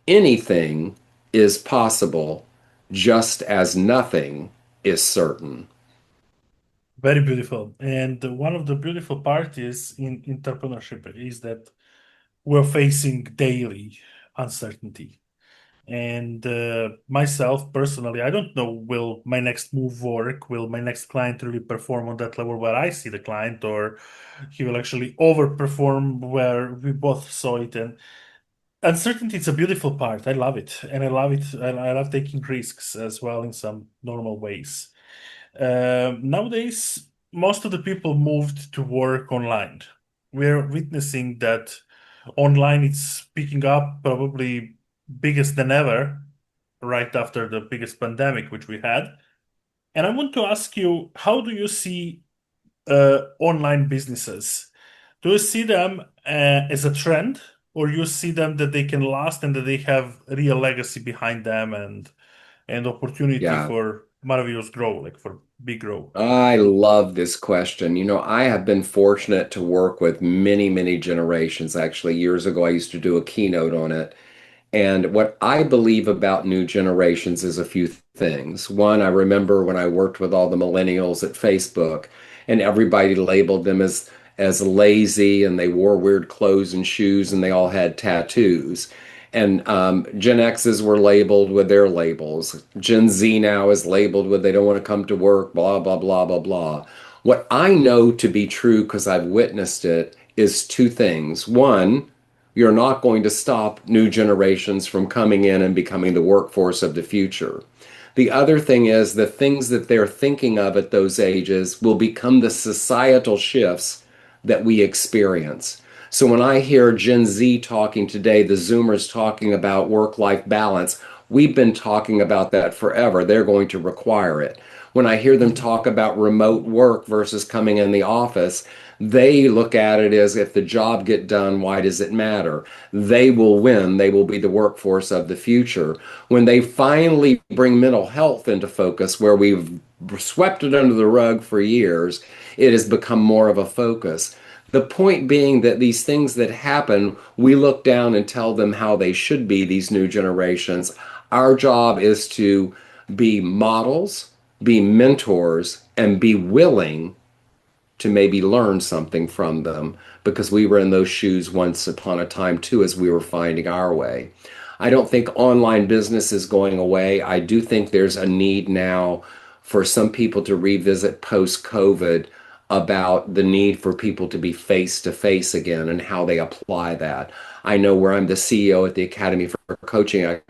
S2: anything is possible, just as nothing is certain.
S1: Very beautiful. And one of the beautiful parts in entrepreneurship is that we're facing daily uncertainty. And myself personally, I don't know, will my next move work? Will my next client really perform on that level where I see the client, or he will actually overperform where we both saw it? And uncertainty is a beautiful part. I love it. And I love it. I love taking risks as well in some normal ways. Nowadays, most of the people moved to work online. We're witnessing that online it's picking up probably biggest than ever right after the biggest pandemic which we had. And I want to ask you, how do you see online businesses? Do you see them as a trend, or you see them that they can last and that they have real legacy behind them and opportunity
S2: Yeah.
S1: for marvelous grow, like for big grow?
S2: I love this question. I have been fortunate to work with many, many generations. Actually, years ago, I used to do a keynote on it. And what I believe about new generations is a few things. One, I remember when I worked with all the millennials at Facebook, and everybody labeled them as lazy, and they wore weird clothes and shoes, and they all had tattoos. And Gen X's were labeled with their labels. Gen Z now is labeled with they don't want to come to work, blah, blah, blah, blah, blah. What I know to be true, because I've witnessed it, is two things. One, you're not going to stop new generations from coming in and becoming the workforce of the future. The other thing is the things that they're thinking of at those ages will become the societal shifts that we experience. So when I hear Gen Z talking today, the Zoomers talking about work life balance, we've been talking about that forever. They're going to require it. When I hear them
S1: Mhm.
S2: talk about remote work versus coming in the office, they look at it as if the job get done, why does it matter? They will win. They will be the workforce of the future. When they finally bring mental health into focus, where we've swept it under the rug for years, it has become more of a focus. The point being that these things that happen, we look down and tell them how they should be, these new generations. Our job is to be models, be mentors, and be willing to maybe learn something from them because we were in those shoes once upon a time too as we were finding our way. I don't think online business is going away. I do think there's a need now for some people to revisit post COVID about the need for people to be face to face again and how they apply that. I know where I'm the CEO at the Academy for Coaching,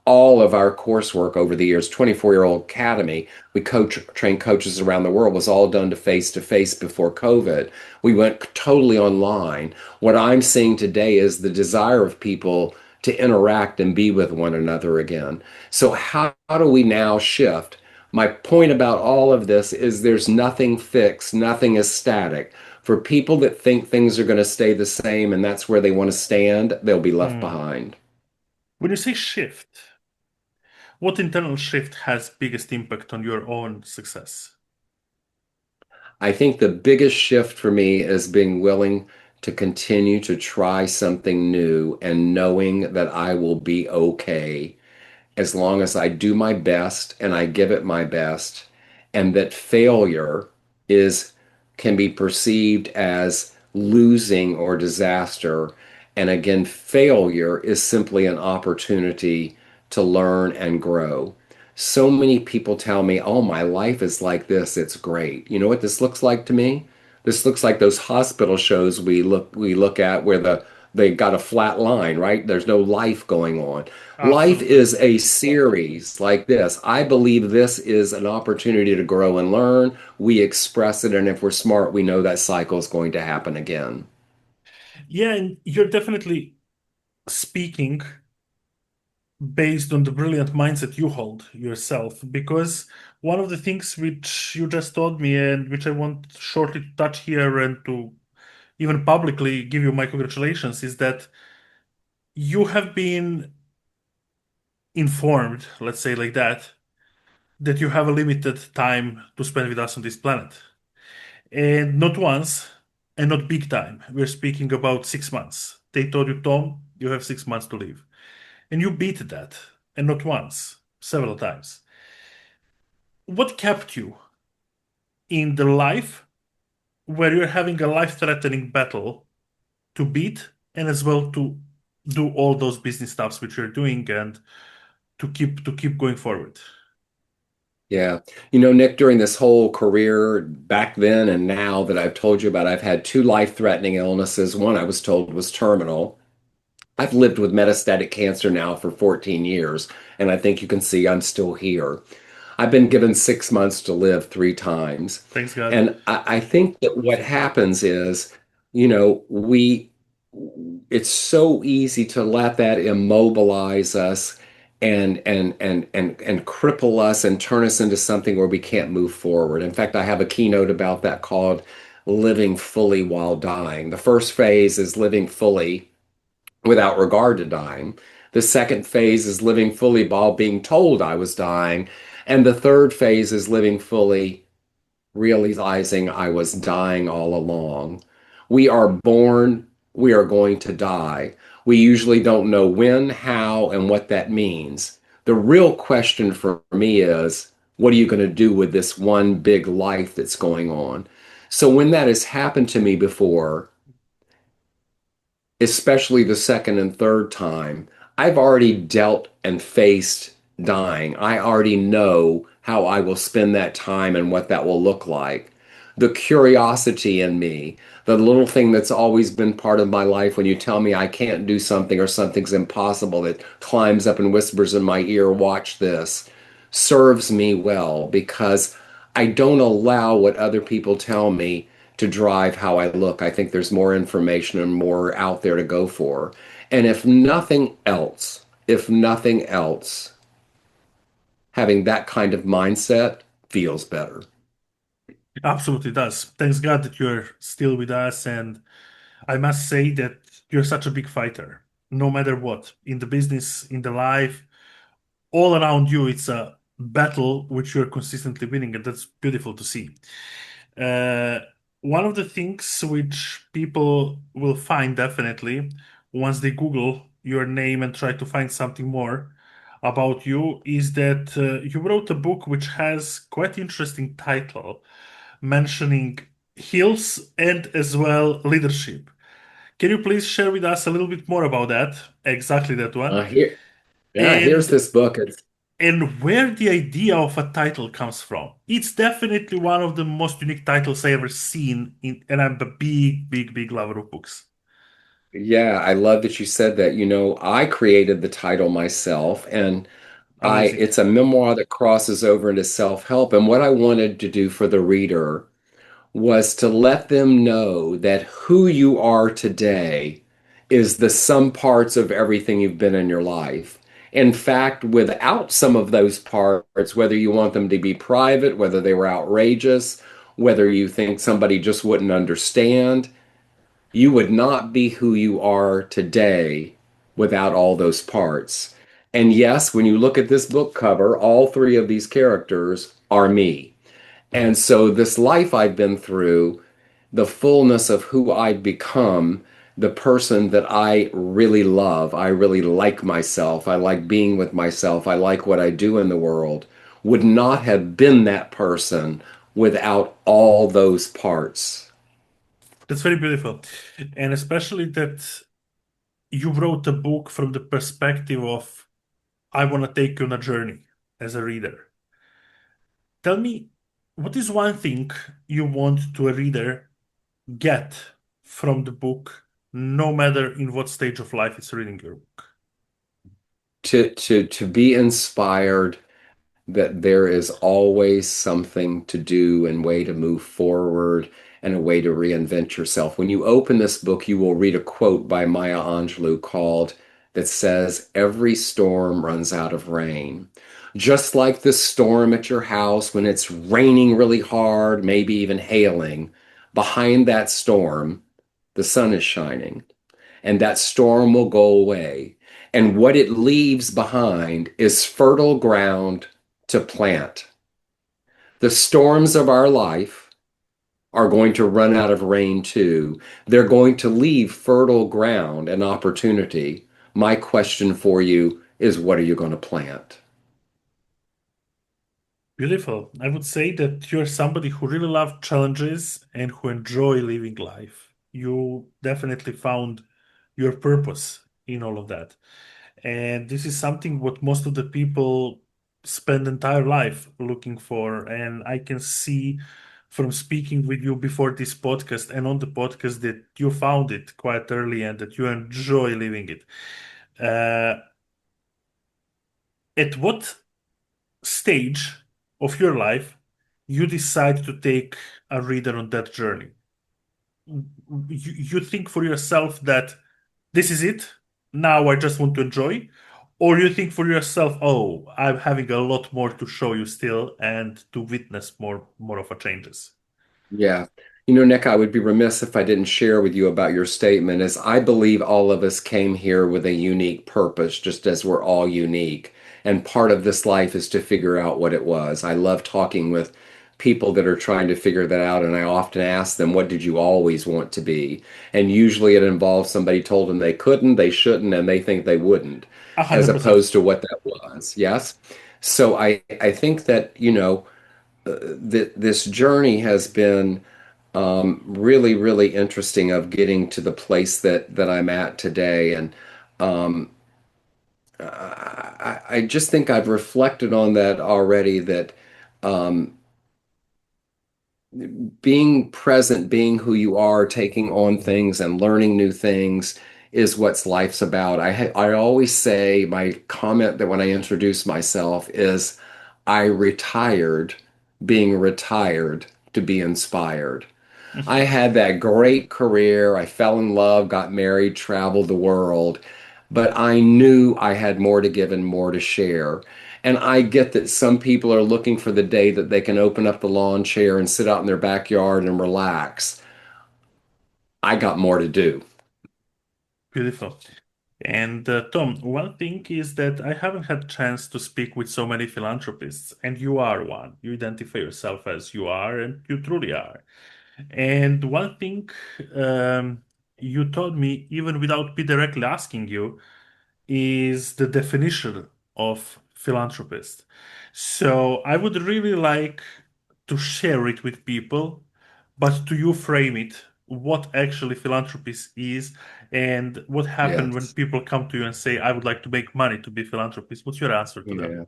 S2: all of our coursework over the years, 24-year-old academy, we train coaches around the world, was all done to face before COVID. We went totally online. What I'm seeing today is the desire of people to interact and be with one another again. So how do we now shift? My point about all of this is there's nothing fixed, nothing is static. For people that think things are going to stay the same and that's where they want to stand, they'll be left
S1: Hmm.
S2: behind.
S1: When you say shift, what internal shift has biggest impact on your own success?
S2: I think the biggest shift for me is being willing to continue to try something new and knowing that I will be okay as long as I do my best and I give it my best, and that failure is can be perceived as losing or disaster. And again, failure is simply an opportunity to learn and grow. So many people tell me, "Oh, my life is like this. It's great." You know what this looks like to me? This looks like those hospital shows we look at where they got a flat line, right? There's no life going on. Life
S1: Absolutely.
S2: is a series like this. I believe this is an opportunity to grow and learn. We express it, and if we're smart, we know that cycle is going to happen again.
S1: Yeah, and you're definitely speaking based on the brilliant mindset you hold yourself, because one of the things which you just told me and which I want shortly to touch here and to even publicly give you my congratulations is that you have been informed, let's say like that you have a limited time to spend with us on this planet. And not once, and not big time. We're speaking about 6 months. They told you, Tom, you have 6 months to live. And you beat that, and not once, several times. What kept you? in the life where you're having a life-threatening battle to beat and as well to do all those business stuffs which you're doing and to keep going forward.
S2: Yeah. You know, Nick, during this whole career back then and now that I've told you about, I've had two life-threatening illnesses. One I was told was terminal. I've lived with metastatic cancer now for 14 years, and I think you can see I'm still here. I've been given 6 months to live three times.
S1: Thanks God.
S2: And I think that what happens is, you know, it's so easy to let that immobilize us and cripple us and turn us into something where we can't move forward. In fact, I have a keynote about that called Living Fully While Dying. The first phase is living fully without regard to dying. The second phase is living fully while being told I was dying. And the third phase is living fully, realizing I was dying all along. We are born, we are going to die. We usually don't know when, how, and what that means. The real question for me is, what are you going to do with this one big life that's going on? So when that has happened to me before, especially the second and third time, I've already dealt and faced dying. I already know how I will spend that time and what that will look like. The curiosity in me, the little thing that's always been part of my life when you tell me I can't do something or something's impossible that climbs up and whispers in my ear, watch this, serves me well because I don't allow what other people tell me to drive how I look. I think there's more information and more out there to go for. And if nothing else, having that kind of mindset feels better.
S1: Absolutely does. Thanks God that you're still with us, and I must say that you're such a big fighter. No matter what, in the business, in the life, all around you, it's a battle which you're consistently winning, and that's beautiful to see. Uh, One of the things which people will find definitely once they Google your name and try to find something more about you is that you wrote a book which has quite interesting title mentioning hills and as well leadership. Can you please share with us a little bit more about that? Exactly that one.
S2: Here, yeah, here's
S1: And
S2: this book. It's
S1: and where the idea of a title comes from. It's definitely one of the most unique titles I ever seen and I'm a big, big, big lover of books.
S2: Yeah, I love that you said that. You know, I created the title myself, and I
S1: Amazing.
S2: it's a memoir that crosses over into self-help. And what I wanted to do for the reader was to let them know that who you are today is the sum parts of everything you've been in your life. In fact, without some of those parts, whether you want them to be private, whether they were outrageous, whether you think somebody just wouldn't understand, you would not be who you are today without all those parts. And yes, when you look at this book cover, all three of these characters are me. And so, this life I've been through, the fullness of who I've become, the person that I really love, I really like myself, I like being with myself, I like what I do in the world, would not have been that person without all those parts.
S1: That's very beautiful. And especially that you wrote a book from the perspective of I want to take you on a journey as a reader. Tell me, what is one thing you want to a reader get from the book, no matter in what stage of life it's reading your book?
S2: To be inspired that there is always something to do and way to move forward and a way to reinvent yourself. When you open this book, you will read a quote by Maya Angelou called that says, "Every storm runs out of rain." Just like the storm at your house when it's raining really hard, maybe even hailing, behind that storm, the sun is shining and that storm will go away. And what it leaves behind is fertile ground to plant. The storms of our life are going to run out of rain too. They're going to leave fertile ground and opportunity. My question for you is, what are you going to plant?
S1: Beautiful. I would say that you're somebody who really loves challenges and who enjoy living life. You definitely found your purpose in all of that. And this is something what most of the people spend entire life looking for. And I can see from speaking with you before this podcast and on the podcast that you found it quite early and that you enjoy living it. Uh, at what stage of your life you decide to take a reader on that journey? You think for yourself that this is it, now I just want to enjoy, or you think for yourself, oh, I'm having a lot more to show you still and to witness more of a changes.
S2: Yeah. You know, Nick, I would be remiss if I didn't share with you about your statement, as I believe all of us came here with a unique purpose, just as we're all unique. And part of this life is to figure out what it was. I love talking with people that are trying to figure that out, and I often ask them, what did you always want to be? And usually it involves somebody told them they couldn't, they shouldn't, and they think they wouldn't, as
S1: 100%.
S2: opposed to what that was. Yes? So I think that, this journey has been really, really interesting of getting to the place that I'm at today. And um, I just think I've reflected on that already, that um, being present, being who you are, taking on things and learning new things is what life's about. I always say my comment that when I introduce myself is I retired being retired to be inspired. I had that great career. I fell in love, got married, traveled the world, but I knew I had more to give and more to share. And I get that some people are looking for the day that they can open up the lawn chair and sit out in their backyard and relax. I got more to do.
S1: Beautiful. And Tom, one thing is that I haven't had chance to speak with so many philanthropists, and you are one. You identify yourself as you are, and you truly are. And one thing you told me, even without me directly asking you, is the definition of philanthropist. So I would really like to share it with people, but to you frame it, what actually philanthropist is and what happened when
S2: Yes.
S1: people come to you and say, I would like to make money to be philanthropist. What's your answer to them?
S2: Yeah.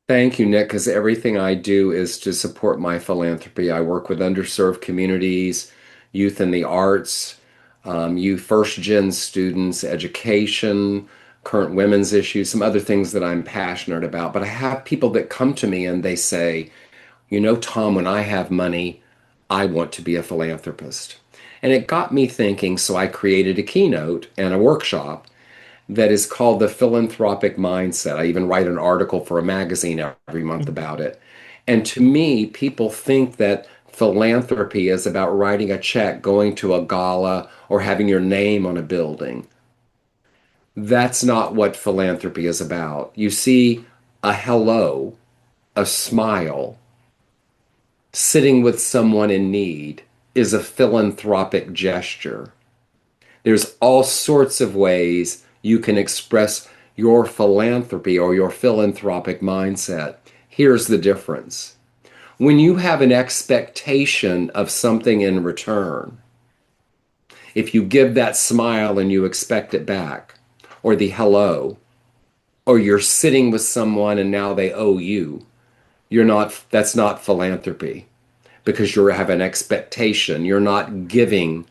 S2: Thank you, Nick, because everything I do is to support my philanthropy. I work with underserved communities, youth in the arts, youth first gen students, education, current women's issues, some other things that I'm passionate about. But I have people that come to me and they say, Tom, when I have money, I want to be a philanthropist. And it got me thinking, so I created a keynote and a workshop that is called the philanthropic mindset. I even write an article for a magazine every month about it. And to me, people think that philanthropy is about writing a check, going to a gala, or having your name on a building. That's not what philanthropy is about. You see, a hello, a smile, sitting with someone in need is a philanthropic gesture. There's all sorts of ways you can express your philanthropy or your philanthropic mindset. Here's the difference. When you have an expectation of something in return, if you give that smile and you expect it back, or the hello, or you're sitting with someone and now they owe you, that's not philanthropy because you have an expectation. You're not giving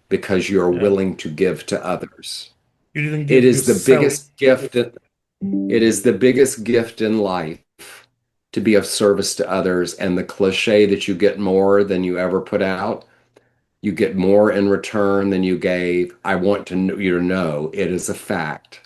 S2: because you're
S1: Yeah.
S2: willing to give to others.
S1: You didn't
S2: It
S1: give
S2: is the
S1: yourself.
S2: biggest gift. It is the biggest gift in life to be of service to others. And the cliche that you get more than you ever put out, you get more in return than you gave. I want you to know it is a fact.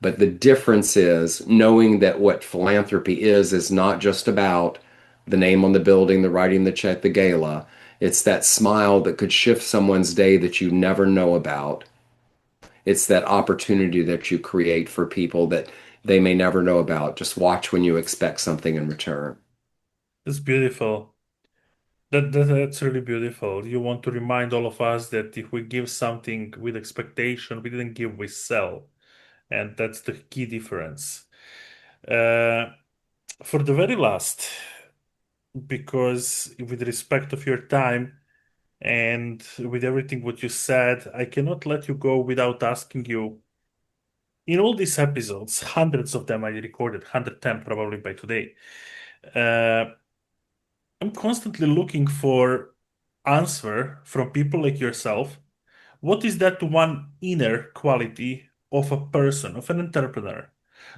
S2: But the difference is knowing that what philanthropy is not just about the name on the building, the writing the check, the gala. It's that smile that could shift someone's day that you never know about. It's that opportunity that you create for people that they may never know about. Just watch when you expect something in return.
S1: It's beautiful. That's really beautiful. You want to remind all of us that if we give something with expectation, we didn't give, we sell. And that's the key difference. Uh, For the very last, because with respect of your time and with everything what you said, I cannot let you go without asking you, in all these episodes, hundreds of them I recorded, 110 probably by today. Uh, I'm constantly looking for answer from people like yourself. What is that one inner quality of a person, of an entrepreneur,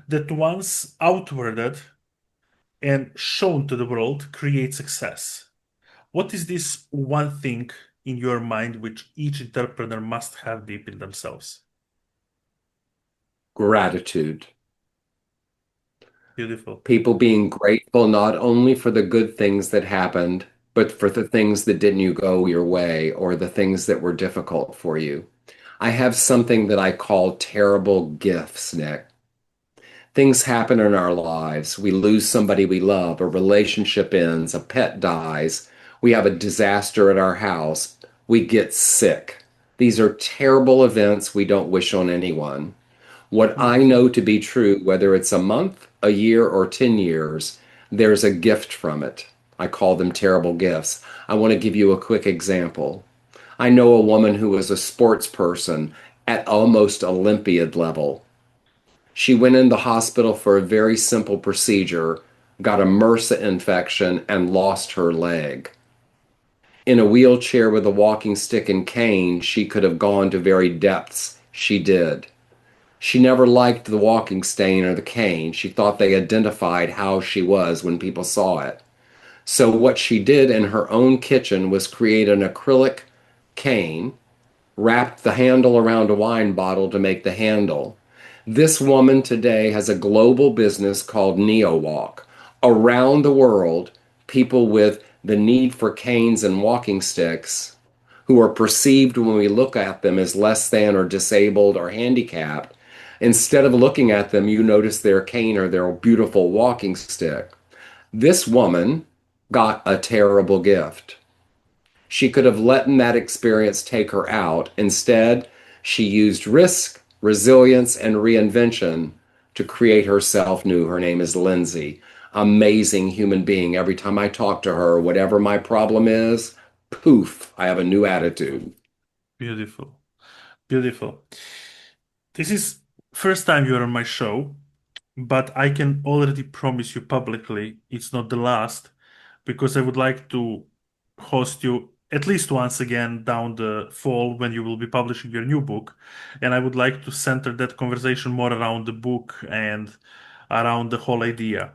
S1: that once outwarded and shown to the world creates success? What is this one thing in your mind which each entrepreneur must have deep in themselves?
S2: Gratitude.
S1: Beautiful.
S2: People being grateful not only for the good things that happened, but for the things that didn't go your way or the things that were difficult for you. I have something that I call terrible gifts, Nick. Things happen in our lives. We lose somebody we love, a relationship ends, a pet dies, we have a disaster at our house, we get sick. These are terrible events we don't wish on anyone. What I
S1: Mhm.
S2: know to be true, whether it's a month, a year, or 10 years, there's a gift from it. I call them terrible gifts. I want to give you a quick example. I know a woman who was a sports person at almost Olympiad level. She went in the hospital for a very simple procedure, got a MRSA infection, and lost her leg. In a wheelchair with a walking stick and cane, she could have gone to very depths. She did. She never liked the walking stain or the cane. She thought they identified how she was when people saw it. So, what she did in her own kitchen was create an acrylic cane, wrapped the handle around a wine bottle to make the handle. This woman today has a global business called NeoWalk. Around the world, people with the need for canes and walking sticks who are perceived when we look at them as less than or disabled or handicapped, instead of looking at them, you notice their cane or their beautiful walking stick. This woman got a terrible gift. She could have let that experience take her out. Instead, she used risk, resilience, and reinvention to create herself new. Her name is Lindsay. Amazing human being. Every time I talk to her, whatever my problem is, poof, I have a new attitude.
S1: Beautiful. Beautiful. This is first time you're on my show, but I can already promise you publicly it's not the last because I would like to host you at least once again down the fall when you will be publishing your new book. And I would like to center that conversation more around the book and around the whole idea.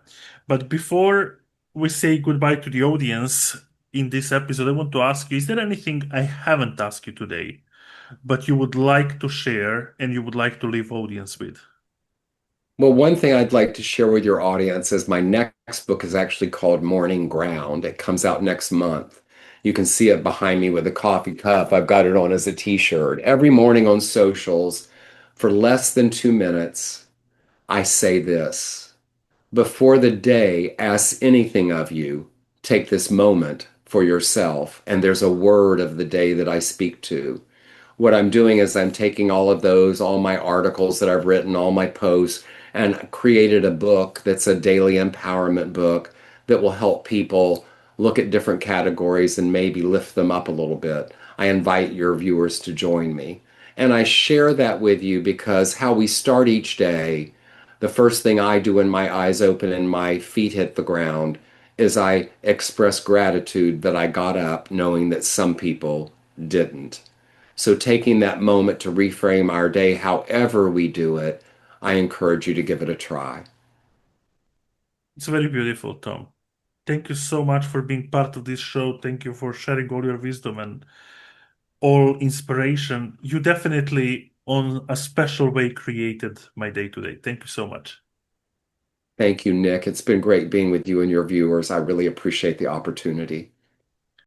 S1: But before we say goodbye to the audience in this episode, I want to ask you, is there anything I haven't asked you today, but you would like to share and you would like to leave audience with?
S2: Well, one thing I'd like to share with your audience is my next book is actually called Morning Ground. It comes out next month. You can see it behind me with a coffee cup. I've got it on as a t-shirt. Every morning on socials, for less than 2 minutes, I say this. Before the day asks anything of you, take this moment for yourself. And there's a word of the day that I speak to. What I'm doing is I'm taking all of those, all my articles that I've written, all my posts, and created a book that's a daily empowerment book that will help people look at different categories and maybe lift them up a little bit. I invite your viewers to join me. And I share that with you because how we start each day, the first thing I do when my eyes open and my feet hit the ground is I express gratitude that I got up knowing that some people didn't. So, taking that moment to reframe our day, however we do it, I encourage you to give it a try.
S1: It's very beautiful, Tom. Thank you so much for being part of this show. Thank you for sharing all your wisdom and all inspiration. You definitely, on a special way, created my day today. Thank you so much.
S2: Thank you, Nick. It's been great being with you and your viewers. I really appreciate the opportunity.